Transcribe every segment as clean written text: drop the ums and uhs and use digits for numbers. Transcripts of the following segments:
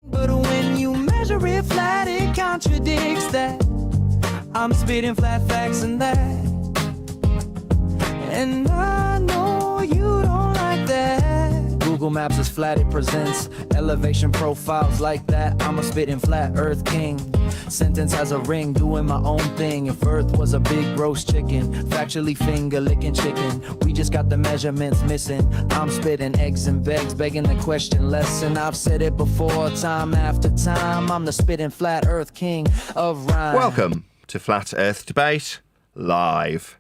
But when you measure it flat, it contradicts that. I'm spitting flat facts and that. And I know you don't like that. Google Maps is flat, it presents elevation profiles like that. I'm a spitting flat earth king. Sentence has a ring, doing my own thing. If earth was a big roast chicken, factually finger licking chicken. We just got the measurements missing. I'm spitting eggs and begs, begging the question lesson. I've said it before, time after time. I'm the spitting flat earth king of rhyme. Welcome to Flat Earth Debate Live.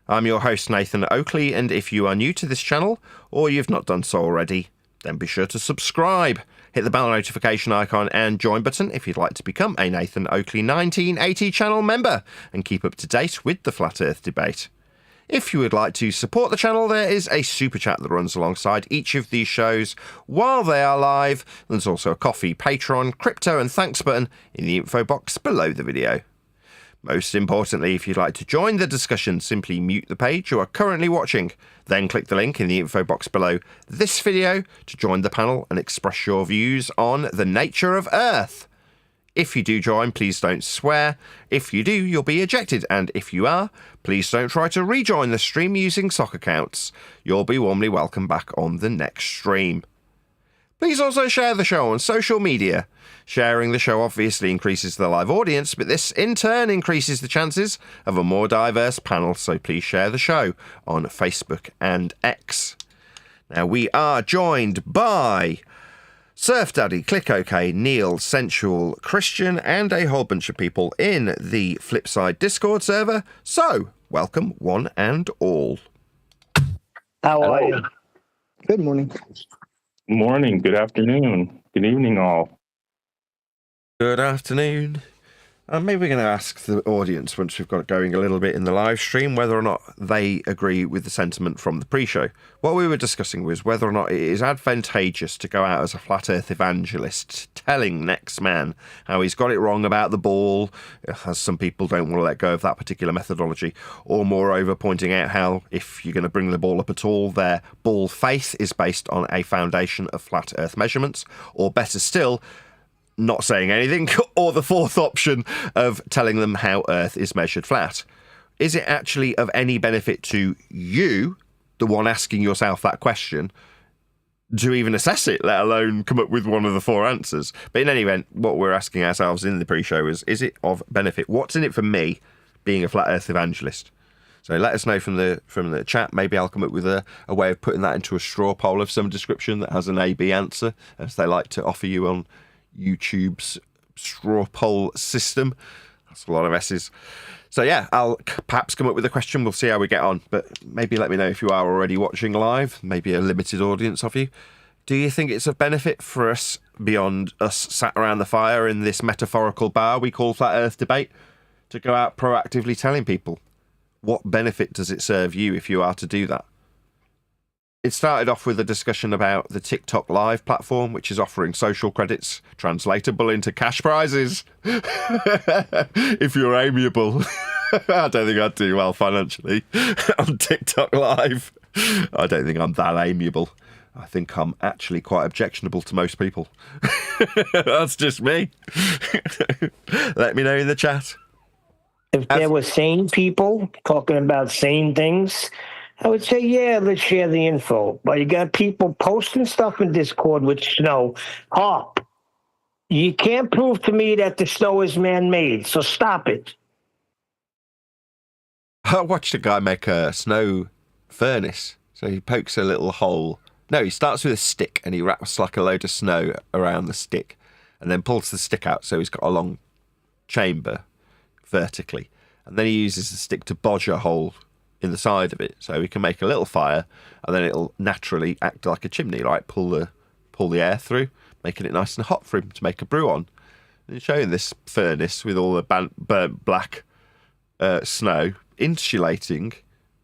I'm your host, Nathan Oakley, and if you are new to this channel, or you've not done so already, then be sure to subscribe. Hit the bell notification icon and join button if you'd like to become a Nathan Oakley 1980 channel member and keep up to date with the Flat Earth debate. If you would like to support the channel, there is a super chat that runs alongside each of these shows while they are live. There's also a coffee, Patreon, crypto and thanks button in the info box below the video. Most importantly, if you'd like to join the discussion, simply mute the page you are currently watching. Then click the link in the info box below this video to join the panel and express your views on the nature of Earth. If you do join, please don't swear. If you do, you'll be ejected. And if you are, please don't try to rejoin the stream using sock accounts. You'll be warmly welcome back on the next stream. Please also share the show on social media. Sharing the show obviously increases the live audience, but this in turn increases the chances of a more diverse panel, so please share the show on Facebook and X. Now we are joined by Surf Daddy, Click OK, Neil, Sensual, Christian, and a whole bunch of people in the Flipside Discord server. So, welcome one and all. How are you? Good morning. Morning, good afternoon, good evening all. Good afternoon. Maybe we're going to ask the audience, once we've got it going a little bit in the live stream, whether or not they agree with the sentiment from the pre-show. What we were discussing was whether or not it is advantageous to go out as a flat earth evangelist, telling next man how he's got it wrong about the ball, as some people don't want to let go of that particular methodology, or moreover pointing out how, if you're going to bring the ball up at all, their ball faith is based on a foundation of flat earth measurements, or better still, not saying anything, or the fourth option of telling them how Earth is measured flat. Is it actually of any benefit to you, the one asking yourself that question, to even assess it, let alone come up with one of the four answers? But in any event, what we're asking ourselves in the pre-show is it of benefit? What's in it for me, being a flat Earth evangelist? So let us know from the chat. Maybe I'll come up with a way of putting that into a straw poll of some description that has an A-B answer, as they like to offer you on YouTube's straw poll system. That's a lot of S's. So yeah, I'll perhaps come up with a question. We'll see how we get on. But maybe let me know if you are already watching live, maybe a limited audience of you. Do you think it's of benefit for us, beyond us sat around the fire in this metaphorical bar we call Flat Earth Debate, to go out proactively telling people? What benefit does it serve you if you are to do that? It started off with a discussion about the TikTok Live platform, which is offering social credits translatable into cash prizes. If you're amiable. I don't think I'd do well financially on TikTok Live. I don't think I'm that amiable. I think I'm actually quite objectionable to most people. That's just me. Let me know in the chat. If there were sane people talking about sane things, I would say, yeah, let's share the info. But you got people posting stuff in Discord with snow. You can't prove to me that the snow is man-made, so stop it. I watched a guy make a snow furnace. So he pokes a little hole. No, he starts with a stick and he wraps like a load of snow around the stick and then pulls the stick out, so he's got a long chamber vertically. And then he uses the stick to bodge a hole in the side of it, so we can make a little fire, and then it'll naturally act like a chimney, right? Pull the air through, making it nice and hot for him to make a brew on. And showing this furnace with all the burnt black snow insulating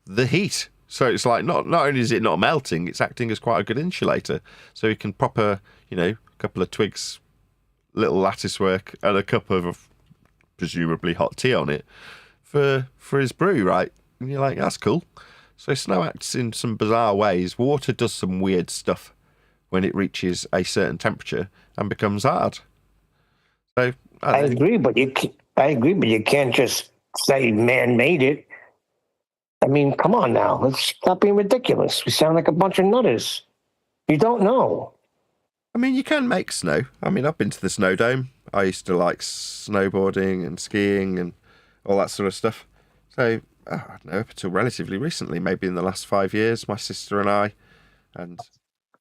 the heat. So it's like not only is it not melting, it's acting as quite a good insulator. So you can pop a couple of twigs, little lattice work, and a cup of presumably hot tea on it for his brew, right? And you're like, that's cool. So snow acts in some bizarre ways. Water does some weird stuff when it reaches a certain temperature and becomes hard. So I agree, but you can't just say man made it. I mean, come on now. Let's stop being ridiculous. We sound like a bunch of nutters. You don't know. I mean, you can make snow. I mean, I've been to the snow dome. I used to like snowboarding and skiing and all that sort of stuff. So, I don't know, up until relatively recently, maybe in the last 5 years, my sister and I and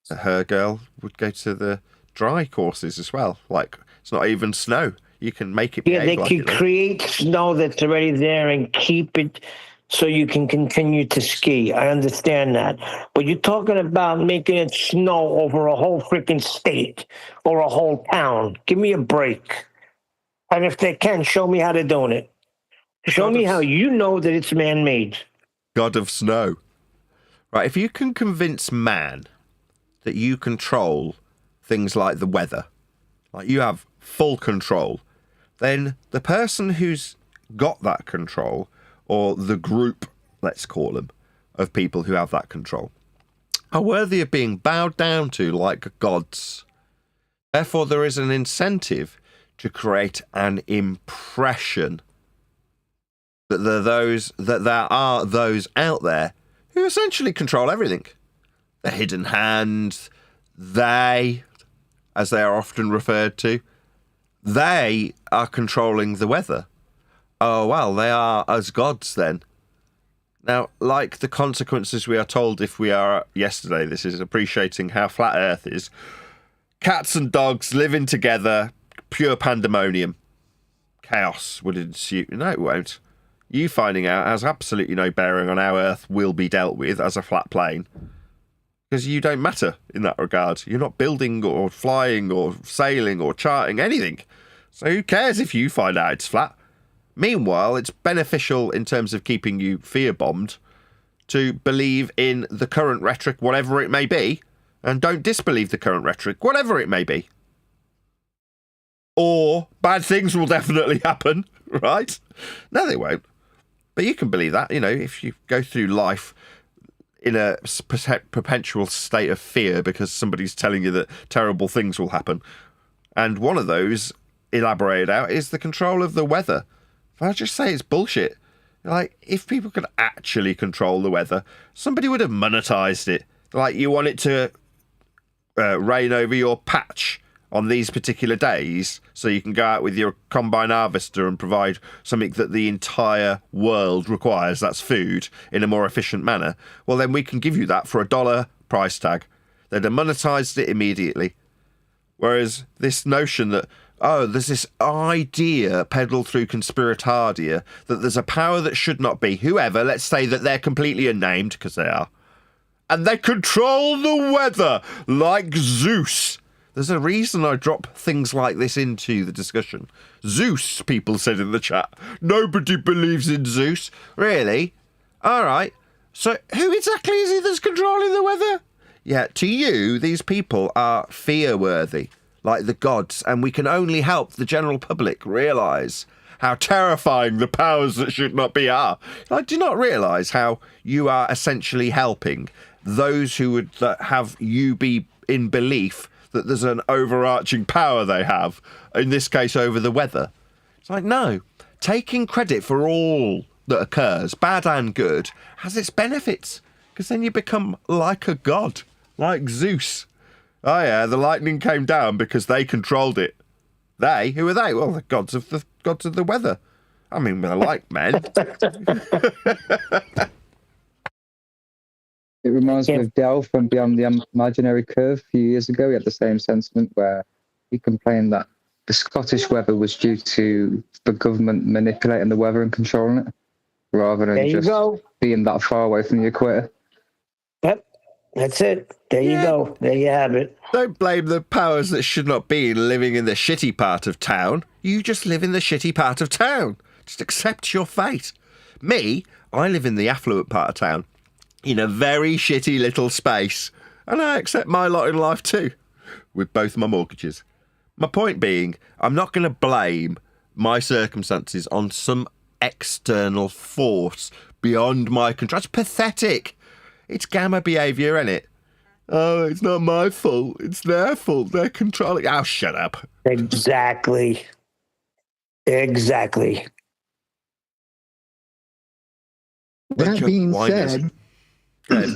her girl would go to the dry courses as well. Like, it's not even snow. You can make it behave Yeah, they like can it is. create snow that's already there and keep it so you can continue to ski. I understand that. But you're talking about making it snow over a whole freaking state or a whole town. Give me a break. And if they can, show me how they're doing it. Show me how you know that it's man-made. God of snow. Right, if you can convince man that you control things like the weather, like you have full control, then the person who's got that control, or the group, let's call them, of people who have that control, are worthy of being bowed down to like gods. Therefore, there is an incentive to create an impression that there are those out there who essentially control everything. The hidden hand, they, as they are often referred to, they are controlling the weather. Oh, well, they are as gods then. Now, like the consequences we are told if we are, yesterday, this is appreciating how flat Earth is, cats and dogs living together, pure pandemonium. Chaos would ensue. No, it won't. You finding out has absolutely no bearing on how Earth will be dealt with as a flat plane. Because you don't matter in that regard. You're not building or flying or sailing or charting anything. So who cares if you find out it's flat? Meanwhile, it's beneficial in terms of keeping you fear-bombed to believe in the current rhetoric, whatever it may be, and don't disbelieve the current rhetoric, whatever it may be. Or bad things will definitely happen, right? No, they won't. But you can believe that, you know, if you go through life in a perpetual state of fear because somebody's telling you that terrible things will happen. And one of those, elaborated out, is the control of the weather. I just say it's bullshit. Like, if people could actually control the weather, somebody would have monetized it. Like, you want it to rain over your patch on these particular days so you can go out with your combine harvester and provide something that the entire world requires, that's food, in a more efficient manner. Well, then we can give you that for $1 price tag. They'd have monetized it immediately. Whereas this notion that, oh, there's this idea peddled through conspiratardia that there's a power that should not be, whoever, let's say that they're completely unnamed, because they are, and they control the weather like Zeus. There's a reason I drop things like this into the discussion. Zeus, people said in the chat. Nobody believes in Zeus. Really? All right. So who exactly is it that's controlling the weather? Yeah, to you, these people are fear-worthy, like the gods, and we can only help the general public realise how terrifying the powers that should not be are. I do not realise how you are essentially helping those who would have you be in belief that there's an overarching power they have, in this case over the weather. It's like, no, taking credit for all that occurs, bad and good, has its benefits, because then you become like a god, like Zeus. Oh yeah, the lightning came down because they controlled it. They? Who are they? Well, the gods of the weather. I mean, they're like men. It reminds me of Dell from Beyond the Imaginary Curve a few years ago. He had the same sentiment where he complained that the Scottish weather was due to the government manipulating the weather and controlling it, rather than just being that far away from the equator. Yep, that's it. There you go. There you have it. Don't blame the powers that should not be living in the shitty part of town. You just live in the shitty part of town. Just accept your fate. Me, I live in the affluent part of town, in a very shitty little space, and I accept my lot in life too, with both my mortgages. My point being, I'm not going to blame my circumstances on some external force beyond my control. It's pathetic. It's gamma behaviour, isn't it? Oh, it's not my fault. It's their fault. They're controlling. Oh, shut up. Exactly. Exactly. Bunch That of being whiners. said, Go ahead.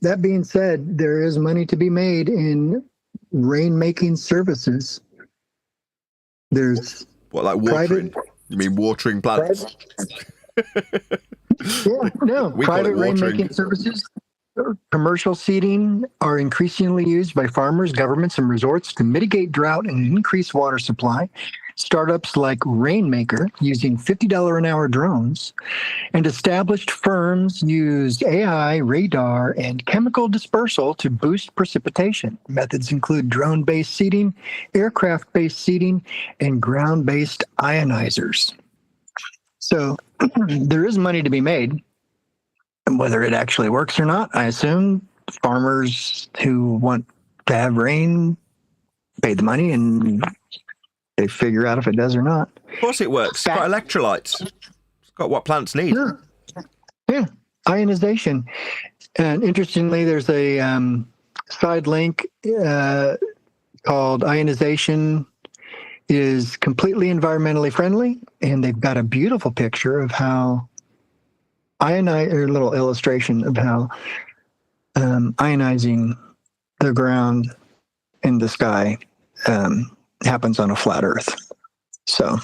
that being said, there is money to be made in rainmaking services. There's What, like watering? private, You mean watering plants? We call it private watering. rainmaking services. Commercial seeding are increasingly used by farmers, governments, and resorts to mitigate drought and increase water supply. Startups like Rainmaker, using $50 an hour drones, and established firms use AI, radar, and chemical dispersal to boost precipitation. Methods include drone-based seeding, aircraft-based seeding, and ground-based ionizers. So there is money to be made. And whether it actually works or not, I assume farmers who want to have rain pay the money and they figure out if it does or not. Of course it works. It's got electrolytes. It's got what plants need. Yeah. Ionization. And interestingly, there's a side link called Ionization is completely environmentally friendly. And they've got a beautiful picture of how or a little illustration of how ionizing the ground in the sky happens on a flat Earth. So,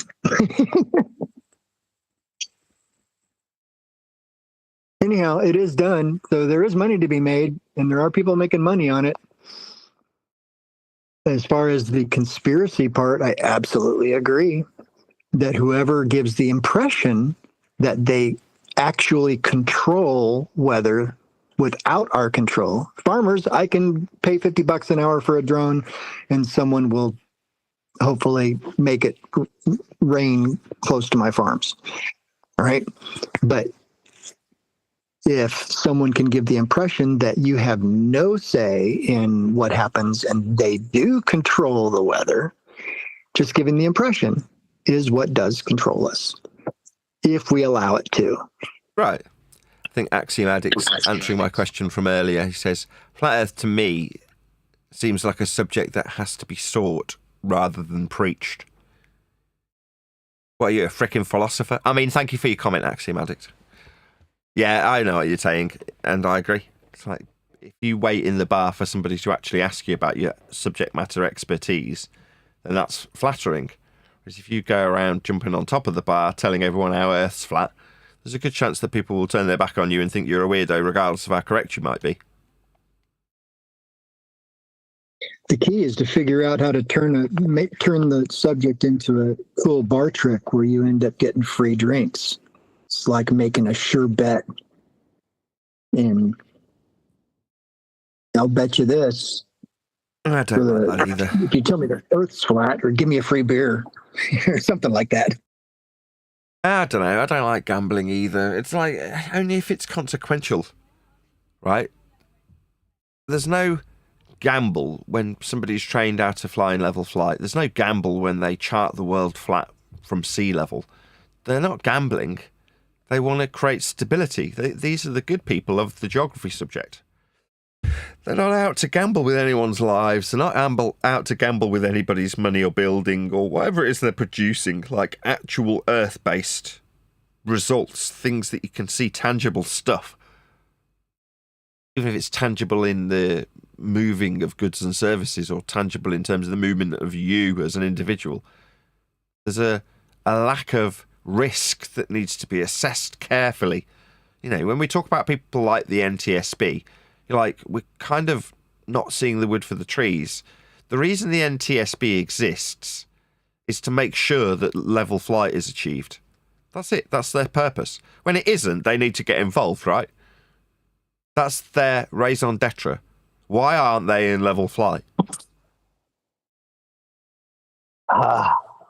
anyhow, it is done. So there is money to be made, and there are people making money on it. As far as the conspiracy part, I absolutely agree that whoever gives the impression that they actually control weather without our control. Farmers, I can pay $50 an hour for a drone and someone will hopefully make it rain close to my farms. All right. But if someone can give the impression that you have no say in what happens and they do control the weather, just giving the impression is what does control us, if we allow it to. Right. I think Axiom Addict's answering my question from earlier. He says, Flat Earth to me seems like a subject that has to be sought rather than preached. What are you, a frickin' philosopher? I mean, thank you for your comment, Axiom Addict. Yeah, I know what you're saying, and I agree. It's like, if you wait in the bar for somebody to actually ask you about your subject matter expertise, then that's flattering. Whereas if you go around jumping on top of the bar, telling everyone how Earth's flat, there's a good chance that people will turn their back on you and think you're a weirdo, regardless of how correct you might be. The key is to figure out how to turn the subject into a cool bar trick where you end up getting free drinks. It's like making a sure bet. And I'll bet you this. I don't like that either. If you tell me the Earth's flat, or give me a free beer, or something like that. I don't know. I don't like gambling either. It's like, only if it's consequential, right? There's no gamble when somebody's trained how to fly in level flight. There's no gamble when they chart the world flat from sea level. They're not gambling. They want to create stability. These are the good people of the geography subject. They're not out to gamble with anyone's lives. They're not out to gamble with anybody's money or building or whatever it is they're producing, like actual Earth-based results, things that you can see, tangible stuff. Even if it's tangible in the moving of goods and services or tangible in terms of the movement of you as an individual, there's a lack of risk that needs to be assessed carefully. You know, when we talk about people like the NTSB, you're like, we're kind of not seeing the wood for the trees. The reason the NTSB exists is to make sure that level flight is achieved. That's it. That's their purpose. When it isn't, they need to get involved, right? That's their raison d'etre. Why aren't they in level flight?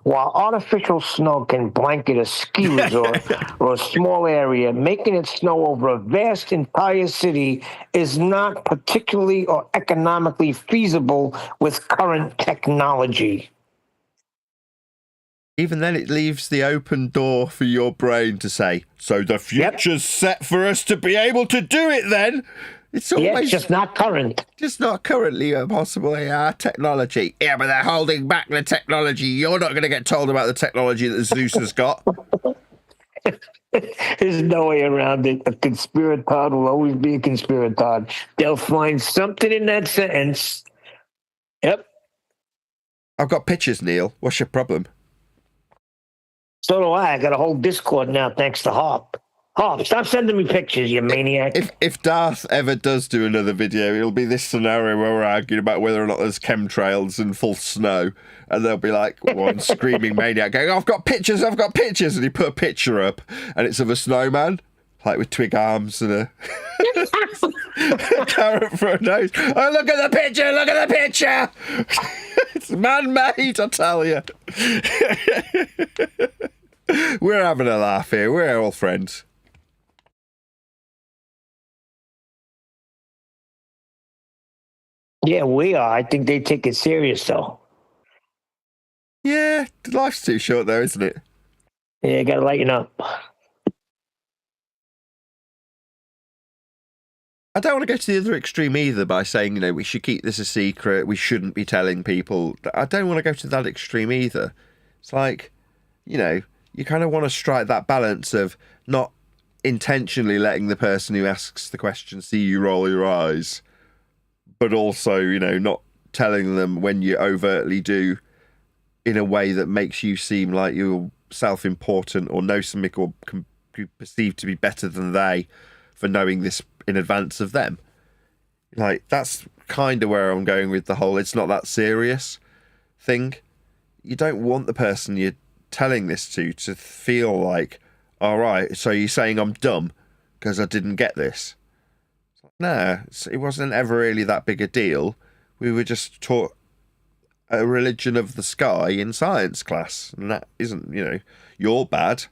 While artificial snow can blanket a ski resort or a small area, making it snow over a vast entire city is not particularly or economically feasible with current technology. Even then, it leaves the open door for your brain to say, so the future's set for us to be able to do it then? It's Yeah, always it's just not current. just not currently a possible AI technology. Yeah, but they're holding back the technology. You're not going to get told about the technology that Zeus has got. There's no way around it. A conspiratard will always be a conspiratard. They'll find something in that sentence. Yep. I've got pictures, Neil. What's your problem? So do I. I got a whole Discord now thanks to Harp. Harp, stop sending me pictures, you maniac. If Darth ever does do another video, it'll be this scenario where we're arguing about whether or not there's chemtrails and full snow, and there'll be like one screaming maniac going, "I've got pictures, and he put a picture up, and it's of a snowman, like with twig arms and a carrot for a nose. Oh, look at the picture! Look at the picture! It's man-made, I tell you. We're having a laugh here. We're all friends. Yeah, we are. I think they take it serious, though. Yeah, life's too short, though, isn't it? Yeah, got to lighten up. I don't want to go to the other extreme either by saying, you know, we should keep this a secret, we shouldn't be telling people. I don't want to go to that extreme either. It's like, you know, you kind of want to strike that balance of not intentionally letting the person who asks the question see you roll your eyes, but also, you know, not telling them when you overtly do in a way that makes you seem like you're self-important or know something or can be perceived to be better than they for knowing this in advance of them. Like, that's kind of where I'm going with the whole it's not that serious thing. You don't want the person you're telling this to feel like, all right, so you're saying I'm dumb because I didn't get this. No, it wasn't ever really that big a deal. We were just taught a religion of the sky in science class, and that isn't, you know, you're bad.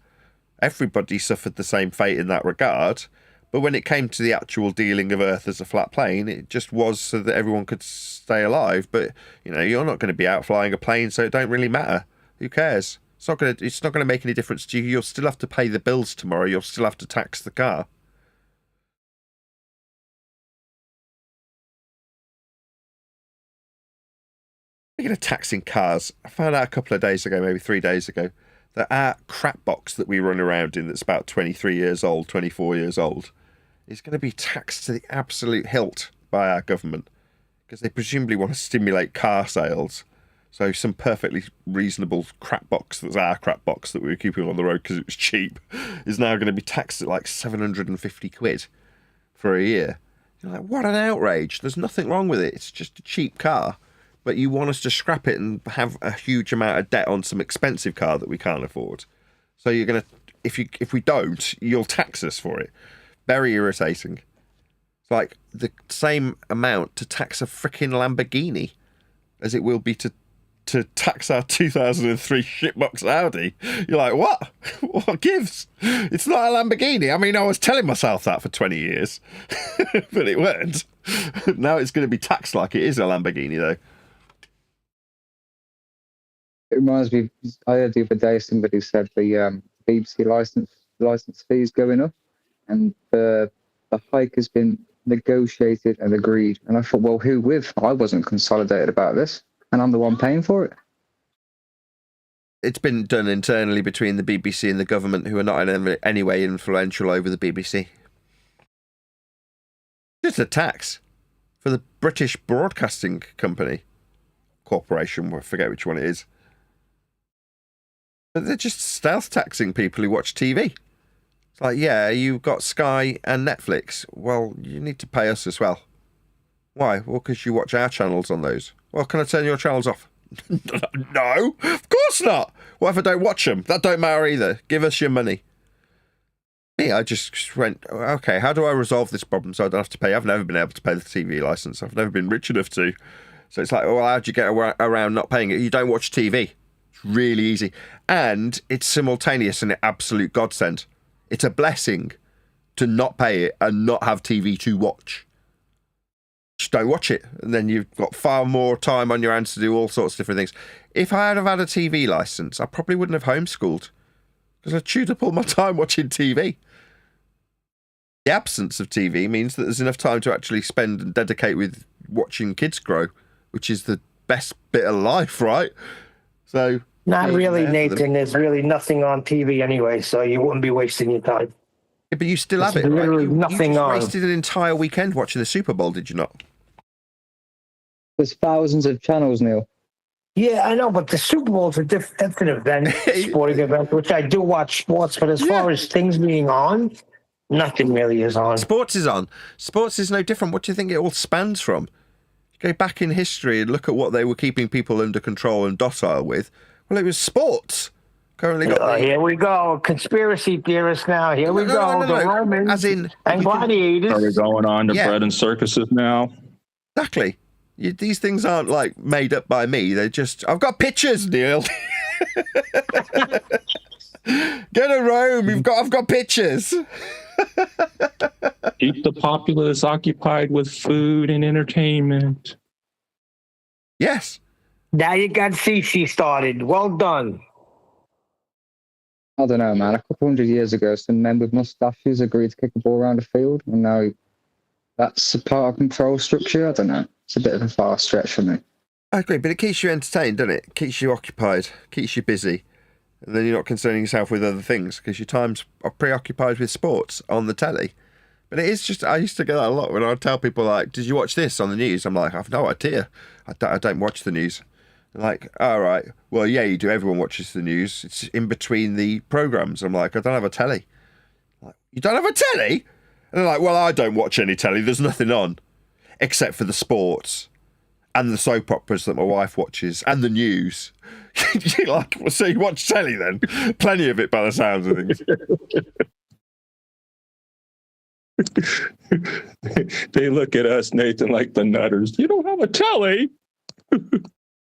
Everybody suffered the same fate in that regard. But when it came to the actual dealing of Earth as a flat plane, it just was so that everyone could stay alive. But, you know, you're not going to be out flying a plane, so it don't really matter. Who cares? It's not going to make any difference to you. You'll still have to pay the bills tomorrow. You'll still have to tax the car. Speaking of taxing cars, I found out a couple of days ago, maybe 3 days ago, that our crap box that we run around in that's about 23 years old, 24 years old, is going to be taxed to the absolute hilt by our government because they presumably want to stimulate car sales. So some perfectly reasonable crap box that's our crap box that we were keeping on the road because it was cheap is now going to be taxed at like 750 quid for a year. You're like, what an outrage. There's nothing wrong with it. It's just a cheap car. But you want us to scrap it and have a huge amount of debt on some expensive car that we can't afford. So you're going to, if we don't, you'll tax us for it. Very irritating. It's like the same amount to tax a freaking Lamborghini as it will be to tax our 2003 shitbox Audi. You're like, what? What gives? It's not a Lamborghini. I mean, I was telling myself that for 20 years, but it weren't. Now it's going to be taxed like it is a Lamborghini, though. It reminds me, I heard the other day somebody said the BBC license fees going up, and the hike has been negotiated and agreed. And I thought, well, who with? I wasn't consolidated about this, and I'm the one paying for it. It's been done internally between the BBC and the government, who are not in any way influential over the BBC. Just a tax for the British Broadcasting Company Corporation. I forget which one it is. But they're just stealth taxing people who watch TV. It's like, yeah, you've got Sky and Netflix. Well, you need to pay us as well. Why? Well, because you watch our channels on those. Well, can I turn your channels off? No, of course not. What if I don't watch them? That don't matter either. Give us your money. Me, I just went, okay, how do I resolve this problem so I don't have to pay? I've never been able to pay the TV license. I've never been rich enough to. So it's like, well, how do you get around not paying it? You don't watch TV. It's really easy. And it's simultaneous and an absolute godsend. It's a blessing to not pay it and not have TV to watch. Just don't watch it. And then you've got far more time on your hands to do all sorts of different things. If I had have had a TV license, I probably wouldn't have homeschooled because I chewed up all my time watching TV. the absence of TV means that there's enough time to actually spend and dedicate with watching kids grow, which is the best bit of life, right? So Not really, there for them. Nathan. There's really nothing on TV anyway, so you wouldn't be wasting your time. Yeah, but you still have There's it, right? literally You nothing just on. wasted an entire weekend watching the Super Bowl, did you not? There's thousands of channels, Neil. Yeah, I know, but the Super Bowl is that's an event, sporting event, which I do watch sports. But as far as things being on, nothing really is on. Sports is on. Sports is no different. What do you think it all spans from? Go back in history and look at what they were keeping people under control and docile with. Well, it was sports. Currently got Here we go, conspiracy theorists. Now here we go, the Romans As in, and gladiators. Are we going on to Yeah. bread and circuses now? exactly. These things aren't like made up by me. They're just. I've got pictures, Neil. Go to Rome. I've got pictures. Keep the populace occupied with food and entertainment. Yes. Now you got Cece started. Well done. I don't know, man. A couple hundred years ago, some men with mustaches agreed to kick a ball around a field, and now that's a part of control structure. I don't know. It's a bit of a far stretch for me. I agree, but it keeps you entertained, doesn't it? Keeps you occupied, keeps you busy. And then you're not concerning yourself with other things because your time's preoccupied with sports on the telly. But it is just, I used to get that a lot when I would tell people, like, did you watch this on the news? I'm like, I've no idea. I don't watch the news. They're like, all right, well, yeah, you do. Everyone watches the news. It's in between the programmes. I'm like, I don't have a telly. Like, you don't have a telly? And they're like, well, I don't watch any telly. There's nothing on except for the sports and the soap operas that my wife watches and the news. You're like, well, so you watch telly then? Plenty of it by the sounds of things. They look at us, Nathan, like the nutters. You don't have a telly?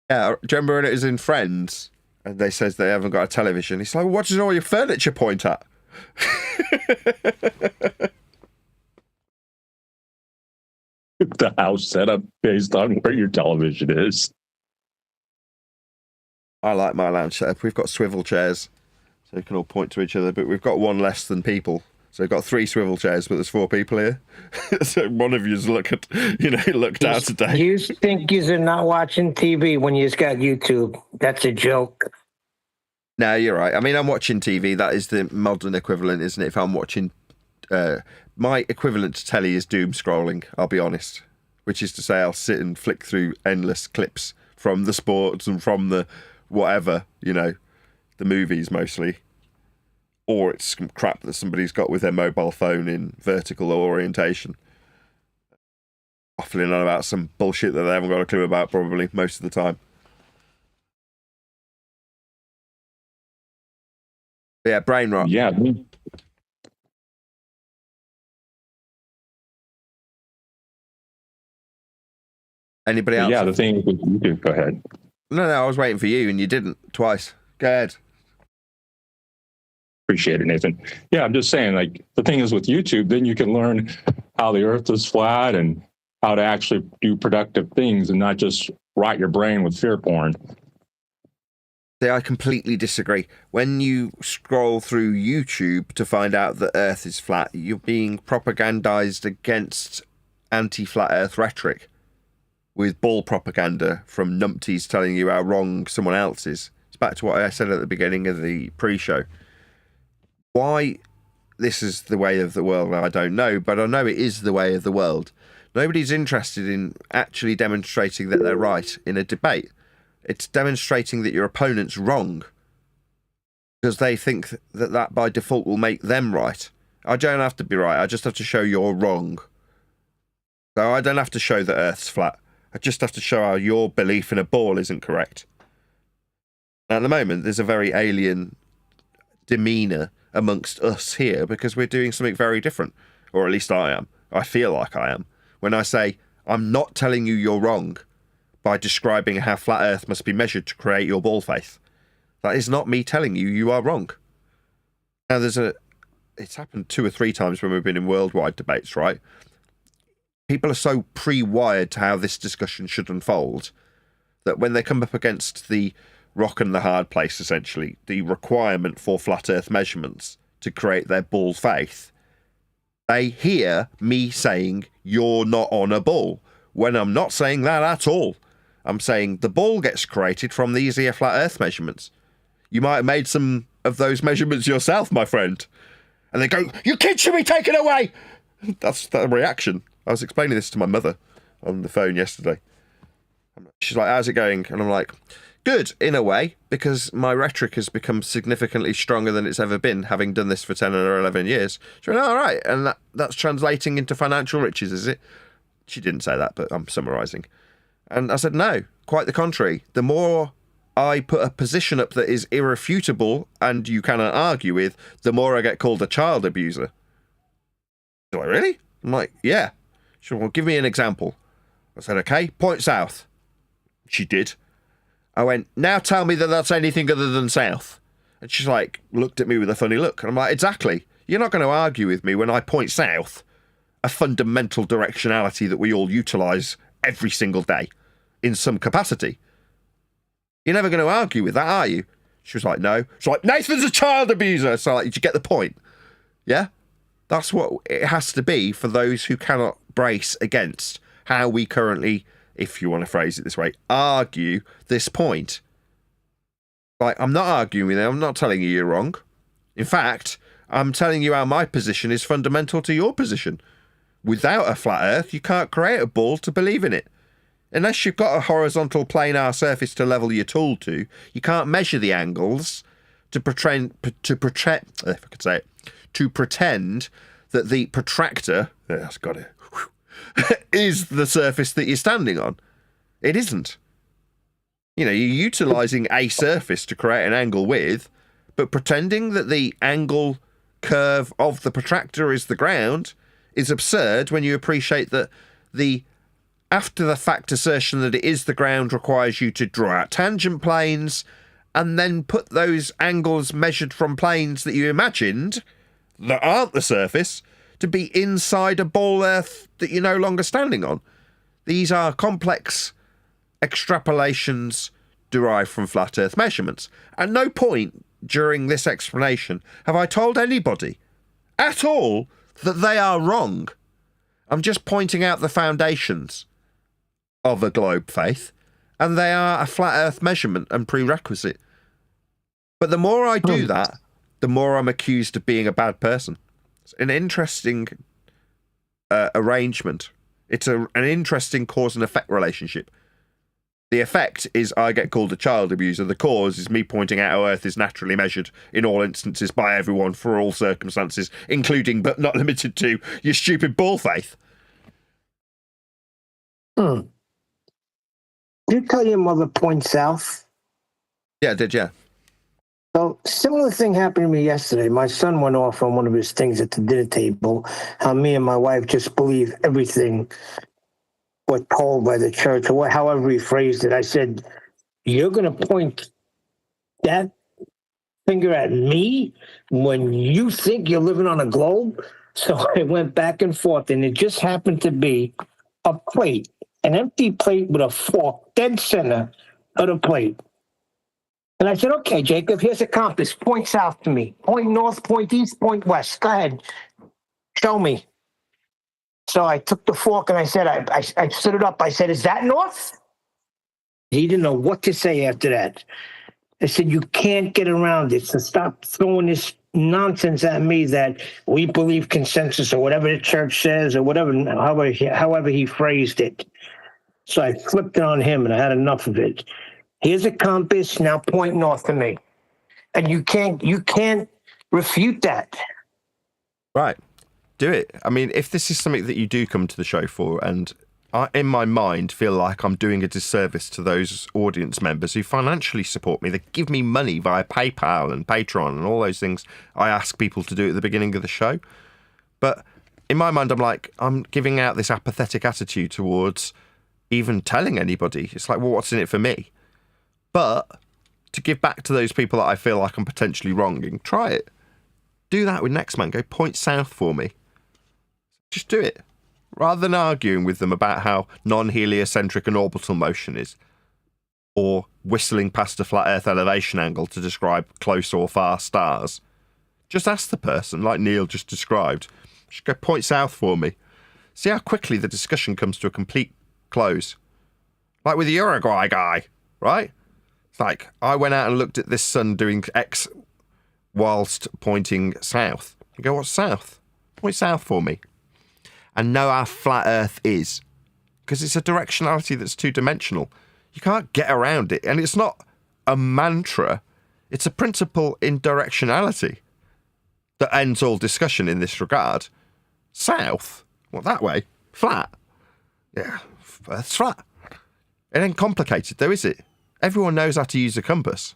Yeah, do you remember when it was in Friends and they says they haven't got a television? He's like, well, what does all your furniture point at? The house set up based on where your television is. I like my lounge setup. We've got swivel chairs, so you can all point to each other, but we've got one less than people. So we've got 3 swivel chairs, but there's 4 people here. So one of you's looked out today. You think you're not watching TV when you've got YouTube? That's a joke. No, you're right. I mean, I'm watching TV. That is the modern equivalent, isn't it? If I'm watching, my equivalent to telly is doom scrolling, I'll be honest. Which is to say I'll sit and flick through endless clips from the sports and from the whatever, the movies mostly. Or it's some crap that somebody's got with their mobile phone in vertical orientation. Waffling on about some bullshit that they haven't got a clue about probably most of the time. But yeah, brain rot. Yeah. Anybody else? Yeah, the thing with YouTube, go ahead. No, I was waiting for you and you didn't. Twice. Go ahead. Appreciate it, Nathan. Yeah, I'm just saying, like, the thing is with YouTube, then you can learn how the earth is flat and how to actually do productive things and not just rot your brain with fear porn. See, I completely disagree. When you scroll through YouTube to find out that Earth is flat, you're being propagandized against anti-flat Earth rhetoric with bull propaganda from numpties telling you how wrong someone else is. It's back to what I said at the beginning of the pre-show. Why this is the way of the world, I don't know, but I know it is the way of the world. Nobody's interested in actually demonstrating that they're right in a debate. It's demonstrating that your opponent's wrong because they think that by default will make them right. I don't have to be right. I just have to show you're wrong. So I don't have to show that Earth's flat. I just have to show how your belief in a ball isn't correct. At the moment, there's a very alien demeanour amongst us here because we're doing something very different. Or at least I am. I feel like I am. When I say, I'm not telling you you're wrong by describing how flat Earth must be measured to create your ball face. That is not me telling you you are wrong. Now, it's happened 2 or 3 times when we've been in worldwide debates, right? People are so pre-wired to how this discussion should unfold that when they come up against the rock and the hard place, essentially, the requirement for flat Earth measurements to create their ball face, They hear me saying you're not on a ball, when I'm not saying that at all. I'm saying the ball gets created from these here flat earth measurements. You might have made some of those measurements yourself, my friend. And they go, your kid should be taken away. That's the reaction. I was explaining this to my mother on the phone yesterday. She's like, how's it going? And I'm like, good, in a way, because my rhetoric has become significantly stronger than it's ever been, having done this for 10 or 11 years. She went, all right, and that's translating into financial riches, is it? She didn't say that, but I'm summarising. And I said, no, quite the contrary. The more I put a position up that is irrefutable and you cannot argue with, the more I get called a child abuser. She's like, really? I'm like, yeah. She went, well, give me an example. I said, okay, point south. She did. I went, now tell me that that's anything other than south. And she's like, looked at me with a funny look. And I'm like, exactly. You're not going to argue with me when I point south, a fundamental directionality that we all utilise every single day in some capacity. You're never going to argue with that, are you? She was like, no. She's like, Nathan's a child abuser. So like, did you get the point? Yeah? That's what it has to be for those who cannot brace against how we currently, if you want to phrase it this way, argue this point. Like, I'm not arguing with you. I'm not telling you you're wrong. In fact, I'm telling you how my position is fundamental to your position. Without a flat earth, you can't create a ball to believe in it. Unless you've got a horizontal planar surface to level your tool to, you can't measure the angles to pretend that the protractor, that's got it, is the surface that you're standing on. It isn't. You know, you're utilising a surface to create an angle with, but pretending that the angle curve of the protractor is the ground is absurd when you appreciate that the after-the-fact assertion that it is the ground requires you to draw out tangent planes and then put those angles measured from planes that you imagined that aren't the surface to be inside a ball earth that you're no longer standing on. These are complex extrapolations derived from flat earth measurements. At no point during this explanation have I told anybody at all that they are wrong. I'm just pointing out the foundations of a globe faith, and they are a flat earth measurement and prerequisite. But the more I do that, the more I'm accused of being a bad person. It's an interesting arrangement. It's an interesting cause and effect relationship. The effect is I get called a child abuser. The cause is me pointing out how Earth is naturally measured in all instances by everyone for all circumstances, including but not limited to your stupid ball faith. Did you tell your mother point south? Yeah, I did, yeah. So, similar thing happened to me yesterday. My son went off on one of his things at the dinner table, how me and my wife just believe everything we're told by the church, or however he phrased it. I said, you're going to point that finger at me when you think you're living on a globe? So I went back and forth, and it just happened to be a plate, an empty plate with a fork dead center of the plate. And I said, okay, Jacob, here's a compass. Point south to me. Point north, point east, point west. Go ahead. Show me. So I took the fork and I said, I stood it up. I said, is that north? He didn't know what to say after that. I said, you can't get around it. So stop throwing this nonsense at me that we believe consensus or whatever the church says or whatever, however he phrased it. So I flipped it on him and I had enough of it. Here's a compass, now point north to me. And you can't refute that. Right. Do it. I mean, if this is something that you do come to the show for, and I, in my mind, feel like I'm doing a disservice to those audience members who financially support me, they give me money via PayPal and Patreon and all those things I ask people to do at the beginning of the show. But in my mind, I'm like, I'm giving out this apathetic attitude towards even telling anybody. It's like, well, what's in it for me? But to give back to those people that I feel like I'm potentially wronging, try it. Do that with next man. Go point south for me. Just do it. Rather than arguing with them about how non-heliocentric an orbital motion is, or whistling past a flat Earth elevation angle to describe close or far stars, just ask the person, like Neil just described, Just go point south for me. See how quickly the discussion comes to a complete close. Like with the Uruguay guy, right? It's like, I went out and looked at this sun doing X whilst pointing south. You go, what's south? Point south for me. And know how flat Earth is. Because it's a directionality that's two-dimensional. You can't get around it. And it's not a mantra. It's a principle in directionality that ends all discussion in this regard. South? What, that way? Flat? Yeah, Earth's flat. It ain't complicated though, is it? Everyone knows how to use a compass.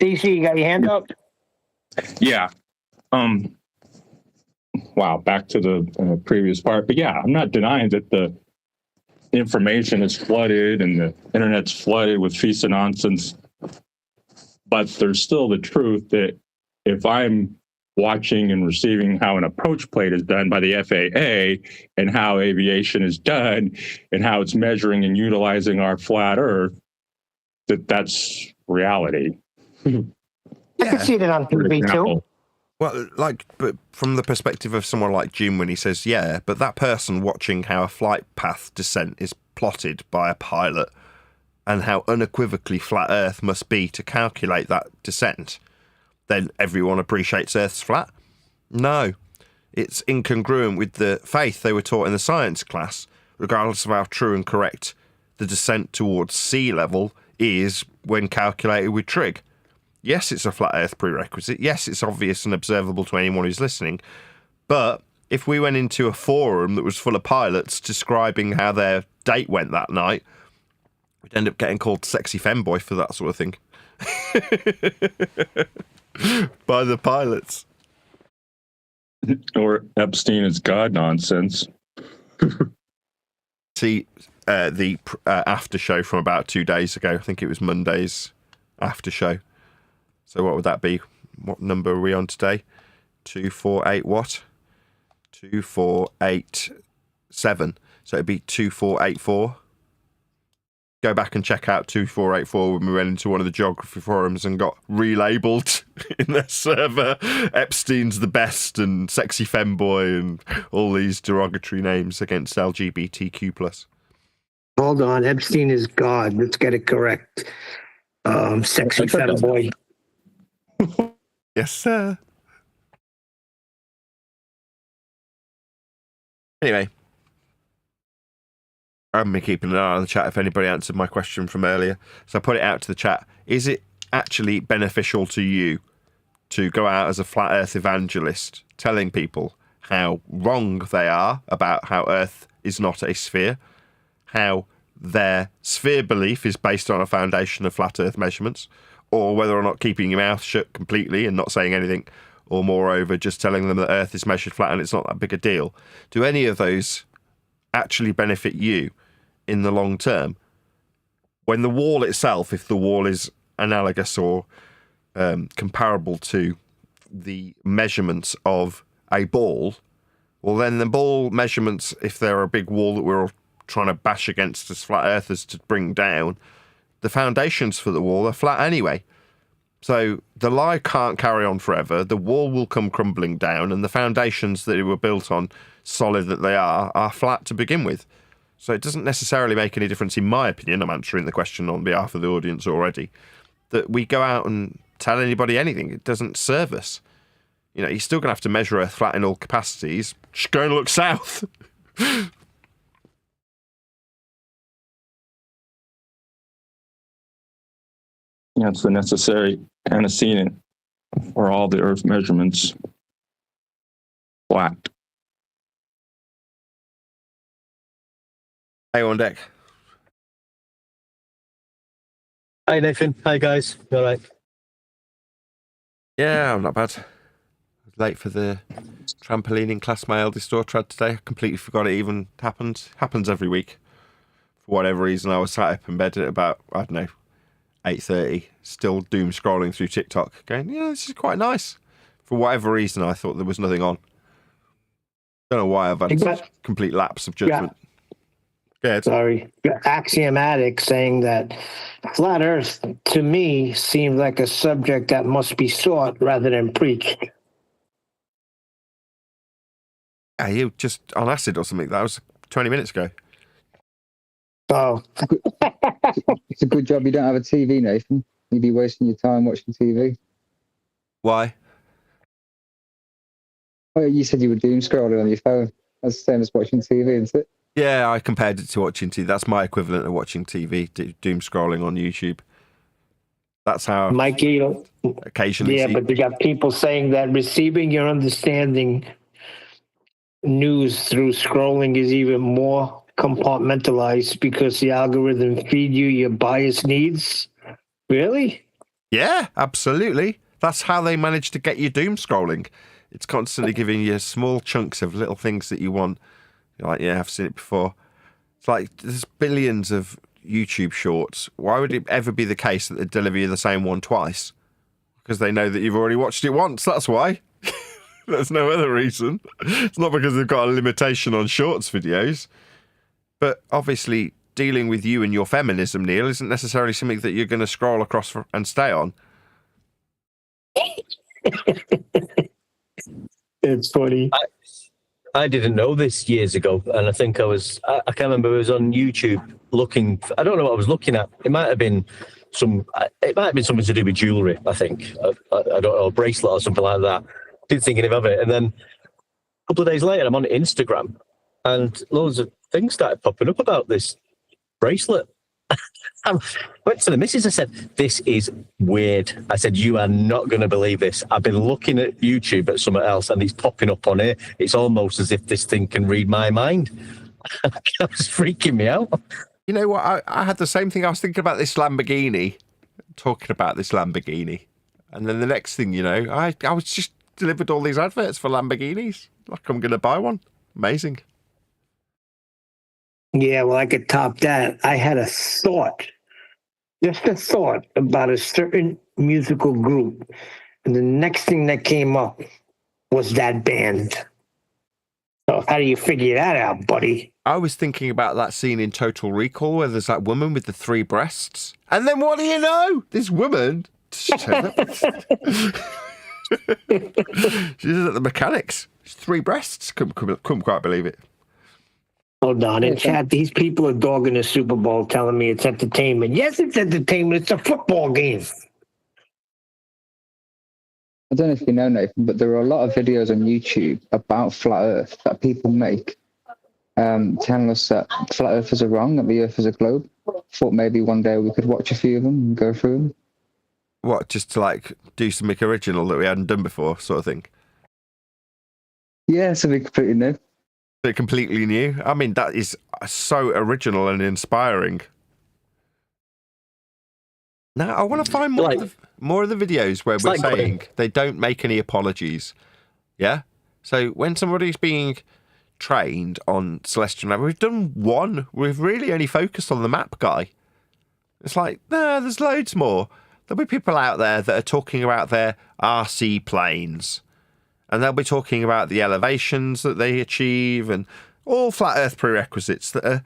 DC, you got your hand up? Yeah. Wow. Back to the previous part, but yeah, I'm not denying that the information is flooded and the internet's flooded with piece of nonsense. But there's still the truth that if I'm watching and receiving how an approach plate is done by the FAA and how aviation is done and how it's measuring and utilizing our flat Earth, that's reality. I can see that on TV too. Well, like, but from the perspective of someone like Jim, when he says, yeah, but that person watching how a flight path descent is plotted by a pilot and how unequivocally flat Earth must be to calculate that descent, then everyone appreciates Earth's flat? No. It's incongruent with the faith they were taught in the science class, regardless of how true and correct the descent towards sea level is when calculated with trig. Yes, it's a flat Earth prerequisite. Yes, it's obvious and observable to anyone who's listening. But if we went into a forum that was full of pilots describing how their date went that night, we'd end up getting called sexy femboy for that sort of thing. By the pilots. Or Epstein is God nonsense. See, the after show from about 2 days ago. I think it was Monday's after show. So what would that be? What number are we on today? 248 what? 2487. So it'd be 2484. Go back and check out 2484 when we went into one of the geography forums and got relabeled in their server. Epstein's the best and sexy femboy and all these derogatory names against LGBTQ+. Hold on, Epstein is God. Let's get it correct. Sexy femboy. Yes, sir. Anyway, I haven't been keeping an eye on the chat if anybody answered my question from earlier. So I put it out to the chat. Is it actually beneficial to you to go out as a flat Earth evangelist, telling people how wrong they are about how Earth is not a sphere, how their sphere belief is based on a foundation of flat Earth measurements, or whether or not keeping your mouth shut completely and not saying anything, or moreover, just telling them that Earth is measured flat and it's not that big a deal? Do any of those actually benefit you in the long term? When the wall itself, if the wall is analogous or comparable to the measurements of a ball, well, then the ball measurements, if they're a big wall that we're all trying to bash against as flat earthers to bring down, the foundations for the wall are flat anyway. So the lie can't carry on forever. The wall will come crumbling down, and the foundations that it were built on, solid that they are flat to begin with. So it doesn't necessarily make any difference, in my opinion. I'm answering the question on behalf of the audience already, that we go out and tell anybody anything. It doesn't serve us. You know, you're still going to have to measure Earth flat in all capacities. Just go and look south. Yeah, it's the necessary antecedent for all the Earth measurements flat. Hey, on deck. Hi, Nathan. Hi, guys. You all right? Yeah, I'm not bad. I was late for the trampolining class my eldest daughter had today. I completely forgot it even happened. Happens every week. For whatever reason, I was sat up in bed at about, I don't know, 8:30, still doom scrolling through TikTok, going, yeah, this is quite nice. For whatever reason, I thought there was nothing on. Don't know why I've had such complete lapse of judgment. Yeah, it's, sorry, axiomatic, saying that flat Earth to me seemed like a subject that must be sought rather than preached. you just on acid or something. That was 20 minutes ago. So It's a good job you don't have a TV, Nathan. You'd be wasting your time watching TV. Why? Oh, you said you were doom scrolling on your phone. That's the same as watching TV, isn't it? Yeah, I compared it to watching TV. That's my equivalent of watching TV, doom scrolling on YouTube. That's how Mikey, occasionally yeah, see. but you got people saying that receiving your understanding news through scrolling is even more compartmentalized because the algorithm feed you your biased needs. Really? Yeah, absolutely. That's how they manage to get you doom scrolling. It's constantly giving you small chunks of little things that you want. You're like, yeah, I've seen it before. It's like there's billions of YouTube shorts. Why would it ever be the case that they deliver you the same one twice? Because they know that you've already watched it once. That's why. There's no other reason. It's not because they've got a limitation on shorts videos. But obviously, dealing with you and your feminism, Neil, isn't necessarily something that you're going to scroll across and stay on. It's funny. I didn't know this years ago, and I think I can't remember, I was on YouTube looking, I don't know what I was looking at. It might have been something to do with jewellery, I think. I don't know, a bracelet or something like that. Didn't think anything of it. And then a couple of days later, I'm on Instagram, and loads of things started popping up about this bracelet. I went to the missus, I said, this is weird. I said, you are not going to believe this. I've been looking at YouTube at something else and it's popping up on here. It's almost as if this thing can read my mind. That was freaking me out. You know what? I had the same thing. I was thinking about this Lamborghini, talking about this Lamborghini. And then the next thing you know, I was just delivered all these adverts for Lamborghinis. Like I'm going to buy one. Amazing. Yeah, well, I could top that. I had a thought, just a thought about a certain musical group. And the next thing that came up was that band. So how do you figure that out, buddy? I was thinking about that scene in Total Recall where there's that woman with the 3 breasts. And then what do you know? This woman... She's at the mechanics. She's 3 breasts. Couldn't quite believe it. Hold on. In chat, these people are dogging the Super Bowl telling me it's entertainment. Yes, it's entertainment. It's a football game. I don't know if you know, Nathan, but there are a lot of videos on YouTube about flat Earth that people make, telling us that flat Earthers are wrong, that the Earth is a globe. Thought maybe one day we could watch a few of them and go through them. What, just to like do something original that we hadn't done before, sort of thing? Yeah, something completely new. But completely new. I mean, that is so original and inspiring. Now, I want to find more of the videos where we're saying they don't make any apologies. Yeah? So when somebody's being trained on Celestial Map, we've done one. We've really only focused on the map guy. It's like, nah, there's loads more. There'll be people out there that are talking about their RC planes. And they'll be talking about the elevations that they achieve and all flat Earth prerequisites that are,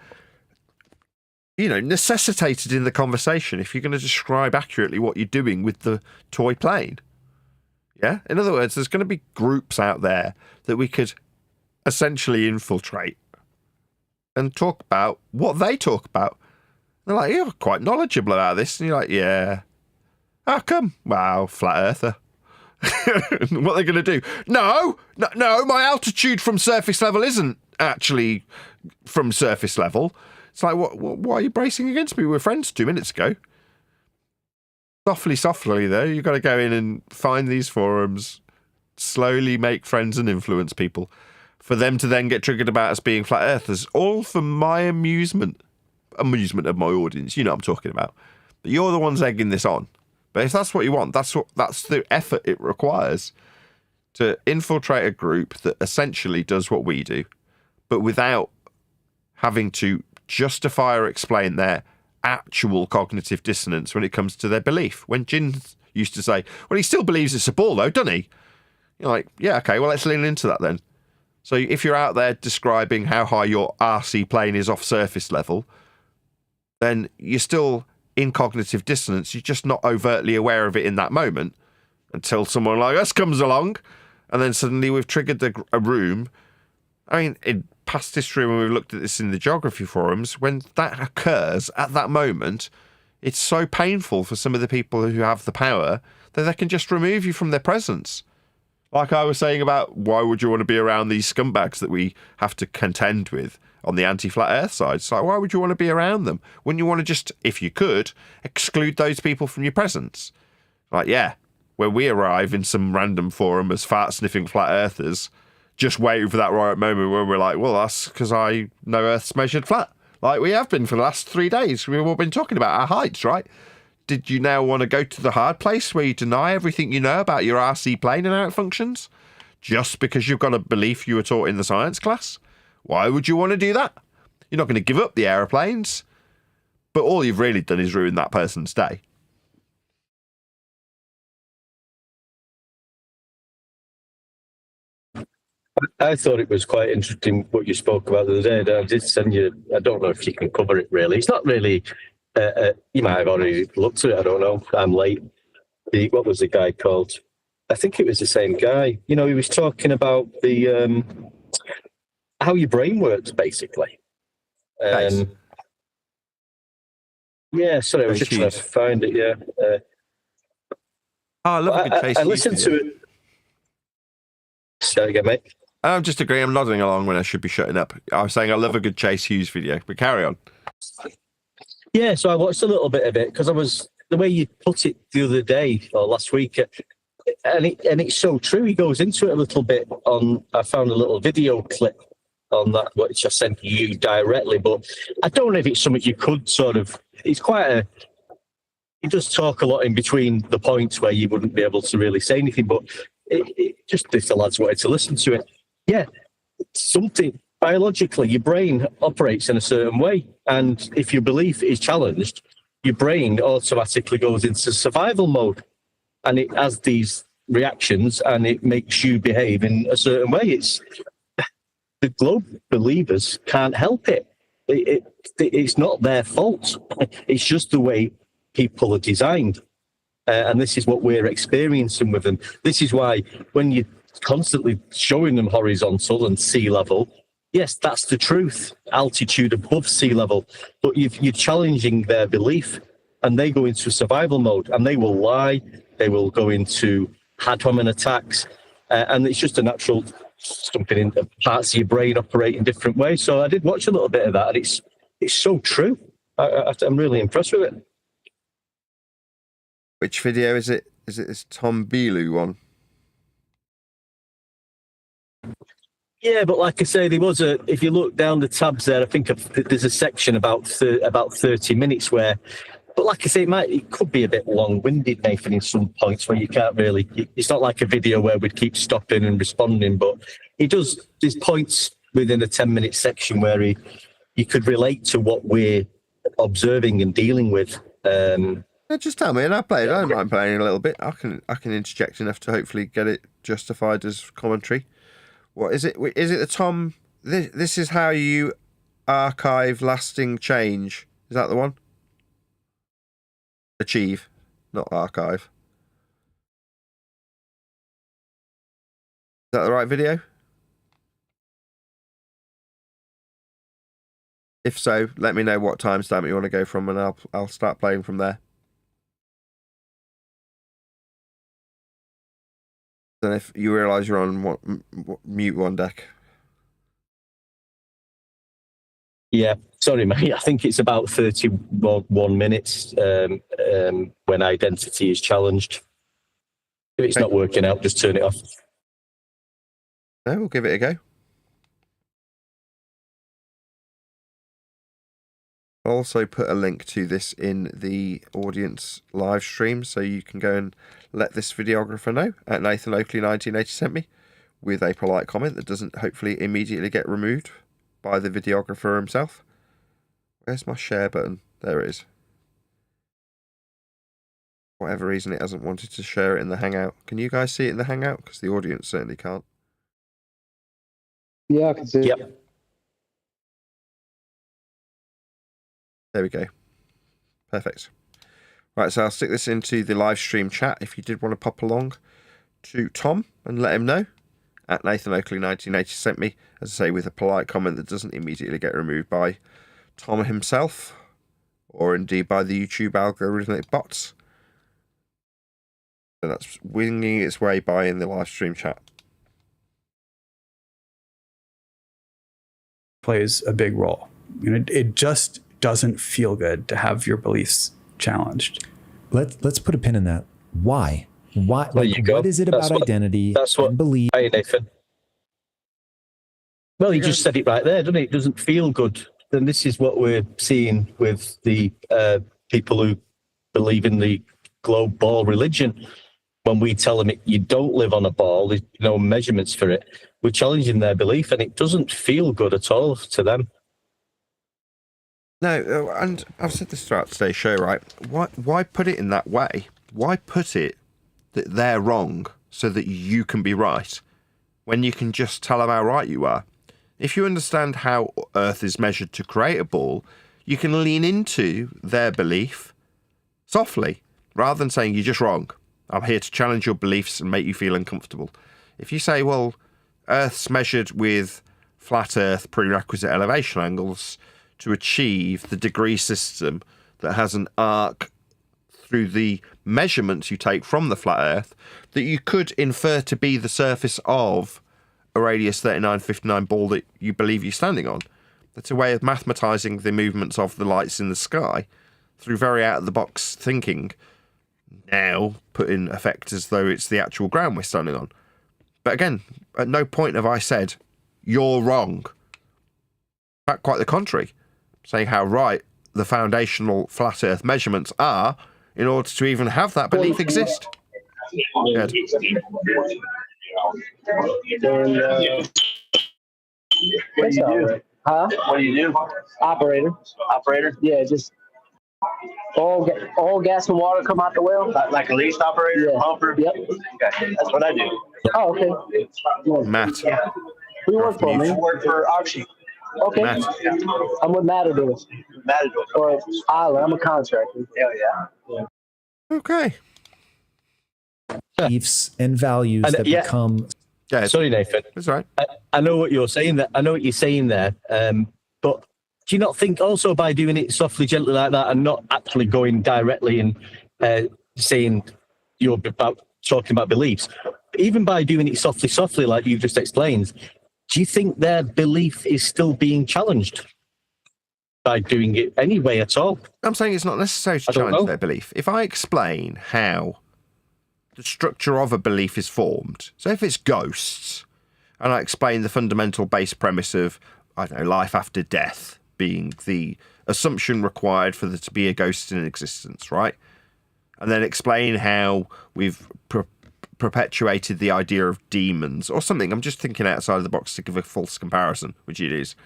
you know, necessitated in the conversation if you're going to describe accurately what you're doing with the toy plane. Yeah? In other words, there's going to be groups out there that we could essentially infiltrate and talk about what they talk about. They're like, you're quite knowledgeable about this. And you're like, yeah. How come? Wow, flat earther. What are they going to do? No, my altitude from surface level isn't actually from surface level. It's like, why are you bracing against me? We were friends 2 minutes ago. Softly, though, you've got to go in and find these forums, slowly make friends and influence people, for them to then get triggered about us being flat earthers, all for my amusement of my audience. You know what I'm talking about. But you're the ones egging this on. But if that's what you want, that's the effort it requires to infiltrate a group that essentially does what we do, but without having to justify or explain their actual cognitive dissonance when it comes to their belief. When Jin used to say, well, he still believes it's a ball, though, doesn't he? You're like, yeah, okay, well, let's lean into that then. So if you're out there describing how high your RC plane is off surface level, then you're still in cognitive dissonance. You're just not overtly aware of it in that moment until someone like us comes along, and then suddenly we've triggered a room. I mean, in past history, when we've looked at this in the geography forums, when that occurs at that moment, it's so painful for some of the people who have the power that they can just remove you from their presence. Like I was saying about why would you want to be around these scumbags that we have to contend with on the anti-flat earth side? It's like, why would you want to be around them? Wouldn't you want to just, if you could, exclude those people from your presence? Like, yeah, when we arrive in some random forum as fart-sniffing flat earthers, just waiting for that right moment where we're like, well, that's because I know Earth's measured flat. Like we have been for the last 3 days. We've all been talking about our heights, right? Did you now want to go to the hard place where you deny everything you know about your RC plane and how it functions? Just because you've got a belief you were taught in the science class? Why would you want to do that? You're not going to give up the aeroplanes. But all you've really done is ruin that person's day. I thought it was quite interesting what you spoke about the other day. I did send you, I don't know if you can cover it really. It's not really, you might have already looked at it, I don't know. I'm late. What was the guy called? I think it was the same guy. You know, he was talking about the how your brain works, basically. Nice. Yeah, sorry, I was just trying to find it, yeah. I love a good Chase I Hughes listened video. to it. Say again, mate. I'm just agreeing. I'm nodding along when I should be shutting up. I was saying I love a good Chase Hughes video, but carry on. Yeah, so I watched a little bit of it because I was the way you put it the other day or last week, and it's so true. He goes into it a little bit on. I found a little video clip on that which I sent you directly, but I don't know if it's something you could sort of. It's quite a. He does talk a lot in between the points where you wouldn't be able to really say anything, but it just if the lads wanted to listen to it, yeah, something biologically, your brain operates in a certain way, and if your belief is challenged, your brain automatically goes into survival mode, and it has these reactions, and it makes you behave in a certain way. It's the globe believers can't help it. It's not their fault. It's just the way people are designed. And this is what we're experiencing with them. This is why when you're constantly showing them horizontal and sea level, yes, that's the truth, altitude above sea level, but you're challenging their belief, and they go into survival mode, and they will lie, they will go into ad hominem attacks, and it's just a natural something in parts of your brain operate in different ways. So I did watch a little bit of that, and it's so true. I'm really impressed with it. Which video is it? Is it this Tom Belu one? Yeah, but like I say, there was a. If you look down the tabs there, I think there's a section about 30 minutes where. But like I say, it could be a bit long-winded, Nathan, in some points where you can't really. It's not like a video where we'd keep stopping and responding, but he does. There's points within a 10-minute section where you could relate to what we're observing and dealing with. Just tell me, and I don't mind playing a little bit. I can interject enough to hopefully get it justified as commentary. What is it? Is it the Tom? This is how you archive lasting change. Is that the one? Achieve, not archive. Is that the right video? If so, let me know what timestamp you want to go from, and I'll start playing from there. Then if you realise you're on mute one deck. Yeah, sorry, mate. I think it's about 31 minutes when identity is challenged. If it's not working out, just turn it off. No, we'll give it a go. I'll also put a link to this in the audience live stream, so you can go and let this videographer know at Nathan Oakley 1980 sent me with a polite comment that doesn't hopefully immediately get removed by the videographer himself. Where's my share button? There it is. For whatever reason, it hasn't wanted to share it in the Hangout. Can you guys see it in the Hangout? Because the audience certainly can't. Yeah, I can see it. Yep. There we go. Perfect. Right, so I'll stick this into the live stream chat if you did want to pop along to Tom and let him know. At Nathan Oakley 1980 sent me, as I say, with a polite comment that doesn't immediately get removed by Tom himself, or indeed by the YouTube algorithmic bots. So that's winging its way by in the live stream chat. Plays a big role. It just doesn't feel good to have your beliefs challenged. Let's put a pin in that. Why? Why? There you go. What is it about identity That's what and belief? Hey, Nathan. Well, you just said it right there, doesn't it? It doesn't feel good. And this is what we're seeing with the people who believe in the globe ball religion. When we tell them you don't live on a ball, there's no measurements for it, we're challenging their belief, and it doesn't feel good at all to them. No, and I've said this throughout today's show, right? Why put it in that way? Why put it that they're wrong so that you can be right, when you can just tell them how right you are? If you understand how Earth is measured to create a ball, you can lean into their belief softly, rather than saying you're just wrong. I'm here to challenge your beliefs and make you feel uncomfortable. If you say, well, Earth's measured with flat Earth prerequisite elevation angles to achieve the degree system that has an arc through the measurements you take from the flat Earth that you could infer to be the surface of a radius 3959 ball that you believe you're standing on. That's a way of mathematising the movements of the lights in the sky through very out-of-the-box thinking, now put in effect as though it's the actual ground we're standing on. But again, at no point have I said, you're wrong. In fact, quite the contrary. Saying how right the foundational flat Earth measurements are in order to even have that belief exist. Good. Huh? What do you do? Operator. Operator? Yeah, just all gas and water come out the well. Like a leased operator? Yeah. Pumper? Yep. Okay. That's what I do. Oh, okay. Yeah. Matt. Who you work for, I man? work for Oxy. Okay. Matt. I'm with Matador. Matador. Or Island. I'm a contractor. Hell yeah. Okay. Beliefs and values And, that yeah. become. Yeah, Sorry, Nathan. that's right. I know what you're saying. I know what you're saying there. But do you not think also by doing it softly, gently like that, and not actually going directly and saying you're about talking about beliefs, even by doing it softly, like you've just explained, do you think their belief is still being challenged by doing it anyway at all? I'm saying it's not necessary to I don't challenge know. their belief. If I explain how the structure of a belief is formed, so if it's ghosts, and I explain the fundamental base premise of, I don't know, life after death being the assumption required for there to be a ghost in existence, right? And then explain how we've perpetuated the idea of demons or something. I'm just thinking outside of the box to give a false comparison, which it is.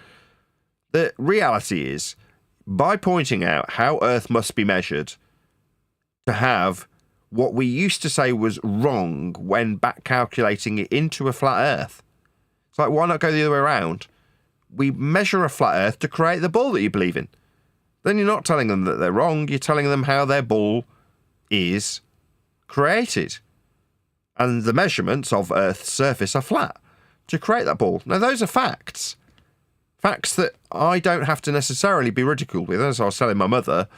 The reality is, by pointing out how Earth must be measured to have what we used to say was wrong when back calculating it into a flat Earth. It's like, why not go the other way around? We measure a flat Earth to create the ball that you believe in. Then you're not telling them that they're wrong, you're telling them how their ball is created. And the measurements of Earth's surface are flat to create that ball. Now, those are facts. Facts that I don't have to necessarily be ridiculed with. As I was telling my mother,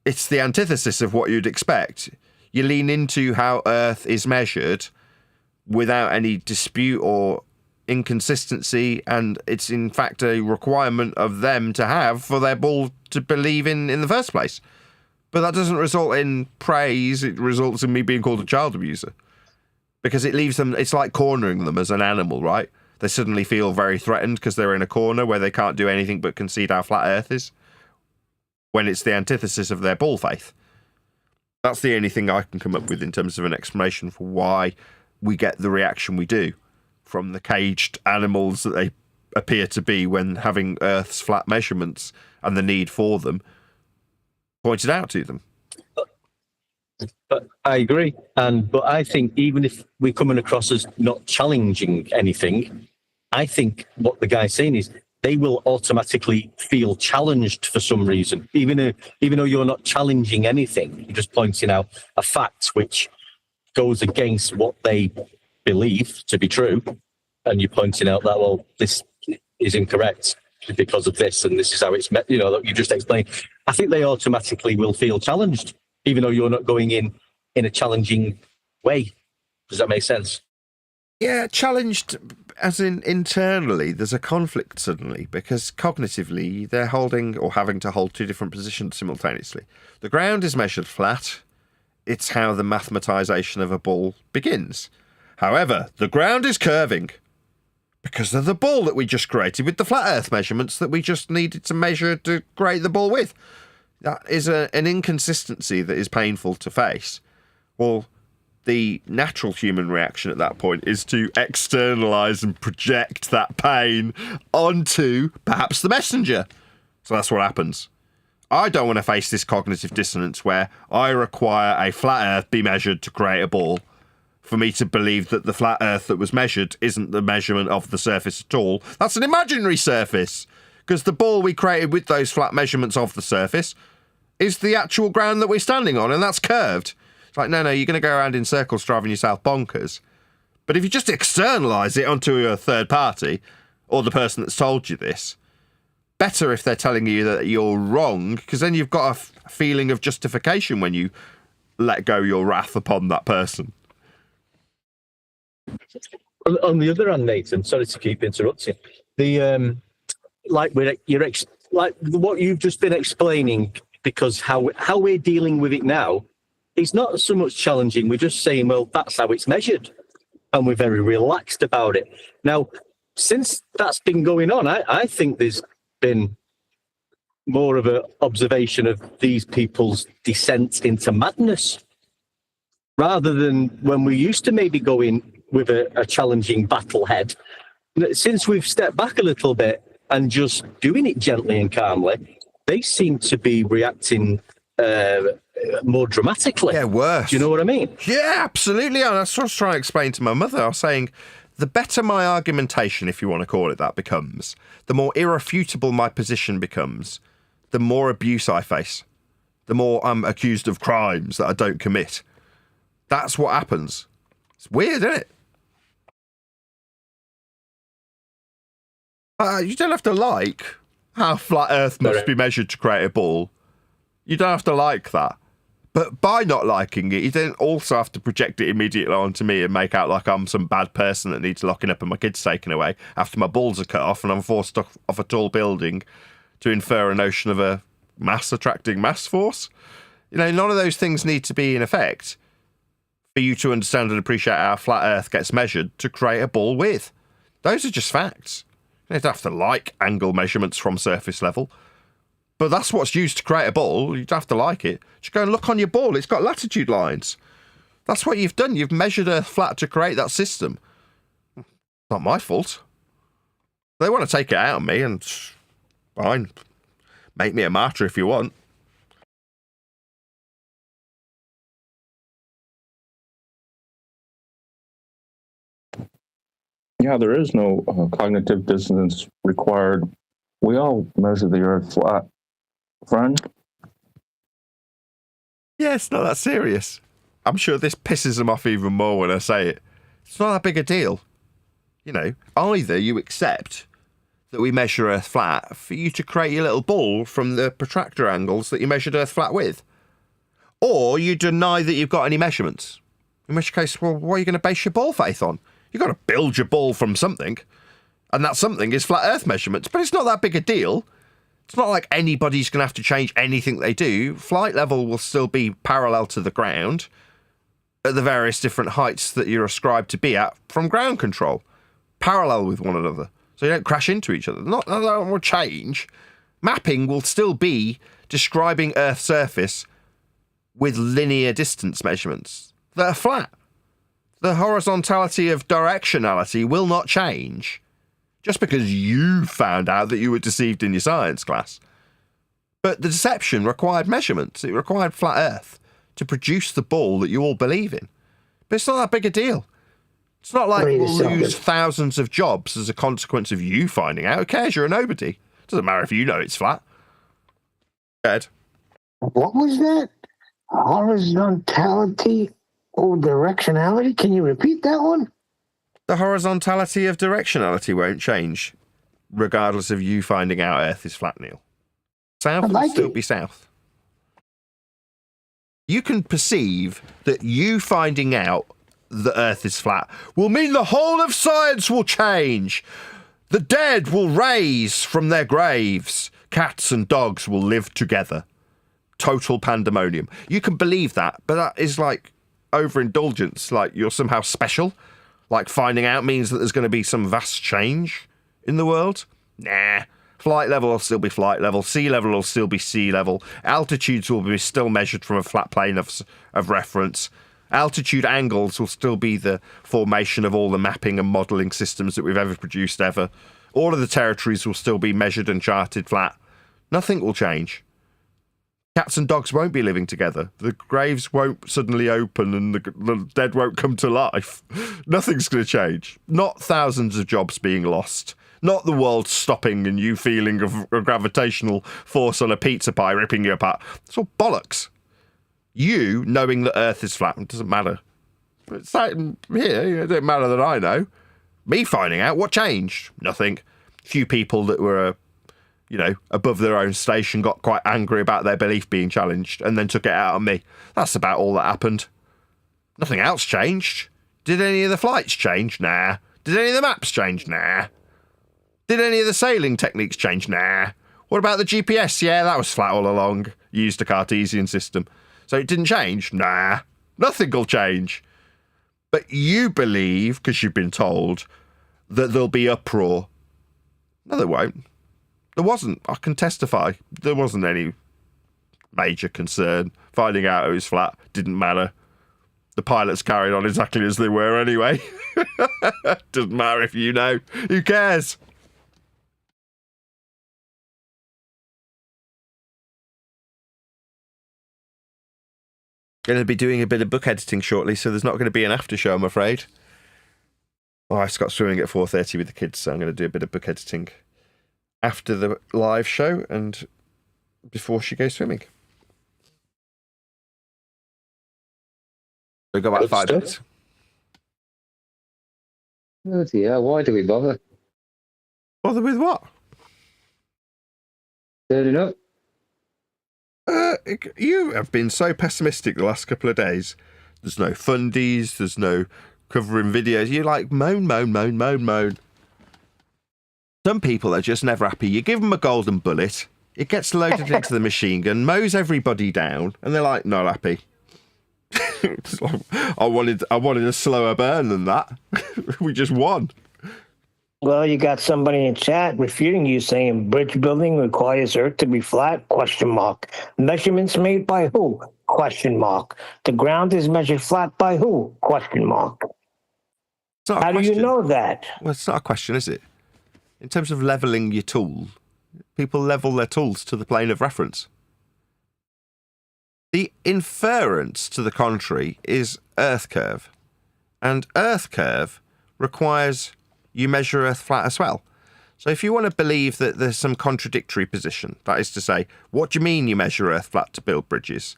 it's the antithesis of what you'd expect. You lean into how Earth is measured without any dispute or inconsistency, and it's in fact a requirement of them to have for their ball to believe in the first place. But that doesn't result in praise, it results in me being called a child abuser. Because it leaves them, it's like cornering them as an animal, right? They suddenly feel very threatened because they're in a corner where they can't do anything but concede how flat Earth is, when it's the antithesis of their ball faith. That's the only thing I can come up with in terms of an explanation for why we get the reaction we do from the caged animals that they appear to be when having Earth's flat measurements and the need for them pointed out to them. But I agree. But I think even if we're coming across as not challenging anything, I think what the guy's saying is they will automatically feel challenged for some reason, even though you're not challenging anything. You're just pointing out a fact which goes against what they believe to be true, and you're pointing out that, well, this is incorrect because of this, and this is how it's met, that you just explained. I think they automatically will feel challenged, even though you're not going in a challenging way. Does that make sense? Yeah, challenged as in internally, there's a conflict suddenly because cognitively they're holding or having to hold two different positions simultaneously. The ground is measured flat. It's how the mathematisation of a ball begins. However, the ground is curving because of the ball that we just created with the flat earth measurements that we just needed to measure to create the ball with. That is an inconsistency that is painful to face. Well, the natural human reaction at that point is to externalize and project that pain onto perhaps the messenger. So that's what happens. I don't want to face this cognitive dissonance where I require a flat earth be measured to create a ball for me to believe that the flat earth that was measured isn't the measurement of the surface at all. That's an imaginary surface, because the ball we created with those flat measurements of the surface is the actual ground that we're standing on, and that's curved. It's like, no, you're going to go around in circles driving yourself bonkers. But if you just externalise it onto a third party, or the person that's told you this, better if they're telling you that you're wrong, because then you've got a feeling of justification when you let go your wrath upon that person. On the other hand, Nathan, sorry to keep interrupting. Like what you've just been explaining, because how we're dealing with it now, it's not so much challenging. We're just saying, well, that's how it's measured, and we're very relaxed about it. Now, since that's been going on, I think there's been more of an observation of these people's descent into madness, rather than when we used to maybe go in with a challenging battle head. Since we've stepped back a little bit and just doing it gently and calmly, they seem to be reacting more dramatically. Yeah, worse. Do you know what I mean? Yeah, absolutely. And that's what I was trying to explain to my mother. I was saying, the better my argumentation, if you want to call it that, becomes, the more irrefutable my position becomes, the more abuse I face, the more I'm accused of crimes that I don't commit. That's what happens. It's weird, isn't it? You don't have to like how flat Earth must be measured to create a ball. You don't have to like that. But by not liking it, you don't also have to project it immediately onto me and make out like I'm some bad person that needs locking up and my kids taken away after my balls are cut off and I'm forced off a tall building to infer a notion of a mass-attracting mass force. None of those things need to be in effect for you to understand and appreciate how flat Earth gets measured to create a ball with. Those are just facts. You don't have to like angle measurements from surface level. But that's what's used to create a ball. You don't have to like it. Just go and look on your ball. It's got latitude lines. That's what you've done. You've measured Earth flat to create that system. Not my fault. They want to take it out of me, and fine. Make me a martyr if you want. Yeah, there is no cognitive dissonance required. We all measure the Earth flat, friend. Yeah, it's not that serious. I'm sure this pisses them off even more when I say it. It's not that big a deal. Either you accept that we measure Earth flat for you to create your little ball from the protractor angles that you measured Earth flat with, or you deny that you've got any measurements. In which case, well, what are you going to base your ball faith on? You've got to build your ball from something, and that something is flat Earth measurements, but it's not that big a deal. It's not like anybody's going to have to change anything they do. Flight level will still be parallel to the ground at the various different heights that you're ascribed to be at from ground control, parallel with one another, so you don't crash into each other. That will change. Mapping will still be describing Earth's surface with linear distance measurements that are flat. The horizontality of directionality will not change just because you found out that you were deceived in your science class. But the deception required measurements. It required flat Earth to produce the ball that you all believe in. But it's not that big a deal. It's not like Wait a we'll lose second. thousands of jobs as a consequence of you finding out. Who cares? You're a nobody. Doesn't matter if you know it's flat. Ed. What was that? Horizontality or directionality? Can you repeat that one? The horizontality of directionality won't change, regardless of you finding out Earth is flat, Neil. South will like still it. be south. You can perceive that you finding out the Earth is flat will mean the whole of science will change. The dead will rise from their graves. Cats and dogs will live together. Total pandemonium. You can believe that, but that is like overindulgence, like you're somehow special. Like finding out means that there's going to be some vast change in the world. Nah. Flight level will still be flight level. Sea level will still be sea level. Altitudes will be still measured from a flat plane of reference. Altitude angles will still be the formation of all the mapping and modelling systems that we've ever produced ever. All of the territories will still be measured and charted flat. Nothing will change. Cats and dogs won't be living together. The graves won't suddenly open and the dead won't come to life. Nothing's going to change. Not thousands of jobs being lost. Not the world stopping and you feeling a gravitational force on a pizza pie ripping you apart. It's all bollocks. You knowing that Earth is flat, it doesn't matter. It's like here, it doesn't matter that I know. Me finding out what changed. Nothing. Few people that were, above their own station got quite angry about their belief being challenged and then took it out on me. That's about all that happened. Nothing else changed. Did any of the flights change? Nah. Did any of the maps change? Nah. Did any of the sailing techniques change? Nah. What about the GPS? Yeah, that was flat all along. Used a Cartesian system. So it didn't change? Nah. Nothing will change. But you believe, because you've been told, that there'll be uproar. No, there won't. There wasn't. I can testify. There wasn't any major concern. Finding out it was flat didn't matter. The pilots carried on exactly as they were anyway. Doesn't matter if you know. Who cares? Going to be doing a bit of book editing shortly, so there's not going to be an after show, I'm afraid. Oh, I've got swimming at 4:30 with the kids, so I'm going to do a bit of book editing after the live show and before she goes swimming. We've got about 5 minutes. Oh dear, why do we bother? Bother with what? Turning up. You have been so pessimistic the last couple of days. There's no fundies, there's no covering videos. You like moan. Some people are just never happy. You give them a golden bullet, it gets loaded into the machine gun, mows everybody down, and they're like, not happy. I wanted a slower burn than that. We just won. Well, you got somebody in chat refuting you, saying bridge building requires Earth to be flat? ? Measurements made by who? ? The ground is measured flat by who? ? How do you know that? Well, it's not a question, is it? In terms of levelling your tool, people level their tools to the plane of reference. The inference to the contrary is Earth curve. And Earth curve requires you measure Earth flat as well. So if you want to believe that there's some contradictory position, that is to say, what do you mean you measure Earth flat to build bridges?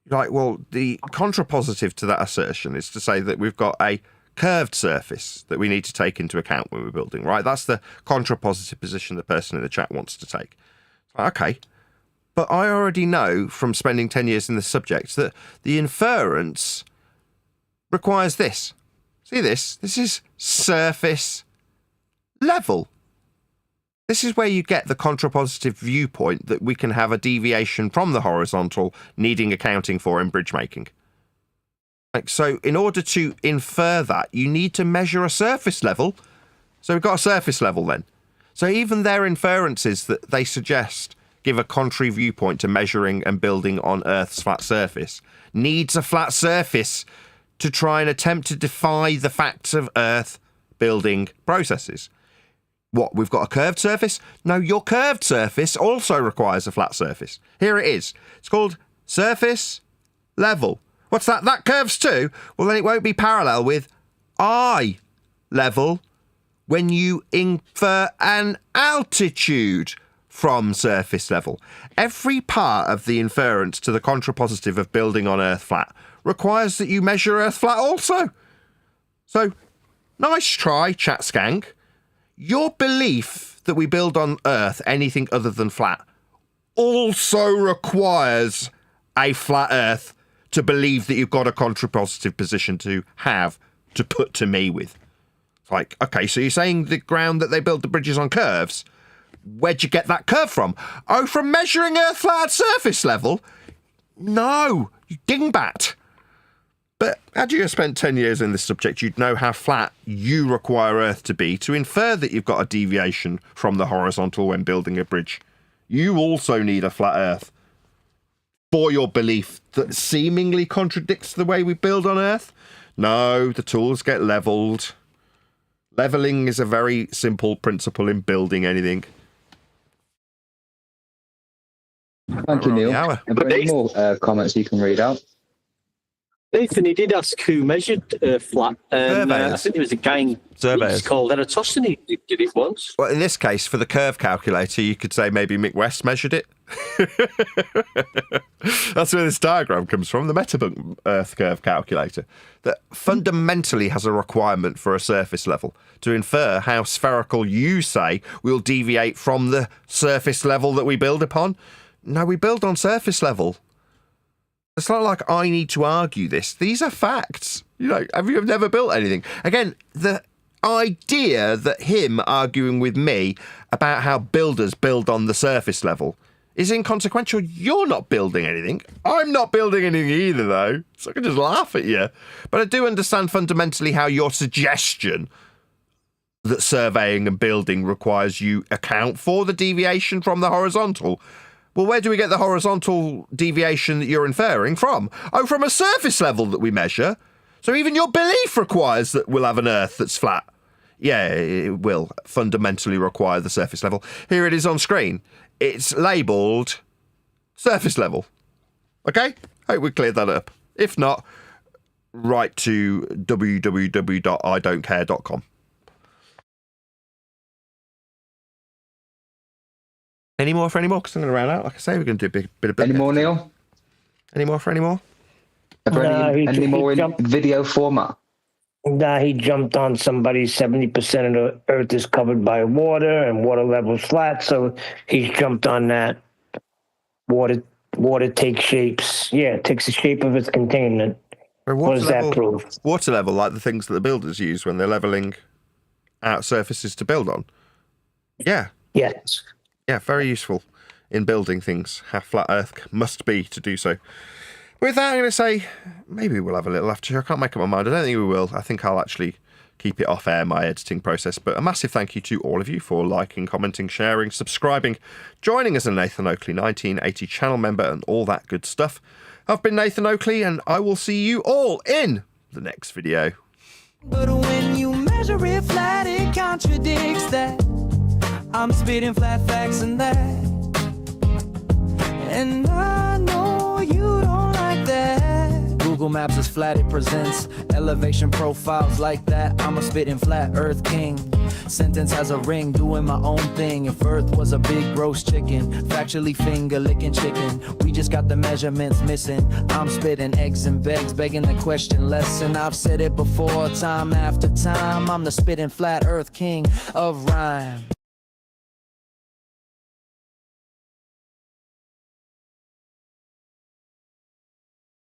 You're like, well, the contrapositive to that assertion is to say that we've got a curved surface that we need to take into account when we're building, right? That's the contrapositive position the person in the chat wants to take. Okay, but I already know from spending 10 years in this subject that the inference requires this. See this? This is surface level. This is where you get the contrapositive viewpoint that we can have a deviation from the horizontal needing accounting for in bridge making. So in order to infer that, you need to measure a surface level. So we've got a surface level then. So even their inferences that they suggest give a contrary viewpoint to measuring and building on Earth's flat surface needs a flat surface to try and attempt to defy the facts of Earth building processes. What, we've got a curved surface? No, your curved surface also requires a flat surface. Here it is. It's called surface level. What's that? That curves too? Well, then it won't be parallel with eye level when you infer an altitude from surface level. Every part of the inference to the contrapositive of building on Earth flat requires that you measure Earth flat also. So, nice try, chat skank. Your belief that we build on Earth anything other than flat also requires a flat Earth to believe that you've got a contrapositive position to have to put to me with. It's like, okay, so you're saying the ground that they build the bridges on curves? Where'd you get that curve from? Oh, from measuring Earth flat at surface level? No, you dingbat. But had you spent 10 years in this subject, you'd know how flat you require Earth to be to infer that you've got a deviation from the horizontal when building a bridge. You also need a flat Earth for your belief that seemingly contradicts the way we build on Earth. No, the tools get leveled. Leveling is a very simple principle in building anything. Thank you, Neil. Hour. Are there any more comments you can read out? Nathan, he did ask who measured flat. I think there was a guy in Greece called Eratosthenes who did it once. Well, in this case, for the curve calculator, you could say maybe Mick West measured it. That's where this diagram comes from, the Metabook Earth curve calculator, that fundamentally has a requirement for a surface level to infer how spherical you say will deviate from the surface level that we build upon. No, we build on surface level. It's not like I need to argue this. These are facts. You know, have you never built anything? Again, the idea that him arguing with me about how builders build on the surface level is inconsequential. You're not building anything. I'm not building anything either, though. So I can just laugh at you. But I do understand fundamentally how your suggestion that surveying and building requires you account for the deviation from the horizontal. Well, where do we get the horizontal deviation that you're inferring from? Oh, from a surface level that we measure. So even your belief requires that we'll have an Earth that's flat. Yeah, it will fundamentally require the surface level. Here it is on screen. It's labelled surface level. Okay? Hope we cleared that up. If not, write to www.idon'tcare.com. Any more for any more? Because I'm going to round out. Like I say, we're going to do a bit of... Any more, Neil? Any more for any more? Are there any more in video format? Nah, he jumped on somebody. 70% of the Earth is covered by water, and water level's flat, so he's jumped on that. Water takes shapes. Yeah, it takes the shape of its containment. What does that prove? Water level, like the things that the builders use when they're levelling out surfaces to build on. Yeah. Yes. Yeah, very useful in building things, how flat Earth must be to do so. With that, I'm going to say, maybe we'll have a little after. I can't make up my mind. I don't think we will. I think I'll actually keep it off air, my editing process. But a massive thank you to all of you for liking, commenting, sharing, subscribing, joining as a Nathan Oakley 1980 channel member and all that good stuff. I've been Nathan Oakley, and I will see you all in the next video. But when you measure it flat, it contradicts that. I'm spitting flat facts and that. And I know you don't like that. Google Maps is flat, it presents elevation profiles like that. I'm a spitting flat earth king. Sentence has a ring, doing my own thing. If Earth was a big roast chicken, factually finger licking chicken, we just got the measurements missing. I'm spitting eggs and begs, begging the question lesson. I've said it before, time after time. I'm the spitting flat earth king of rhyme.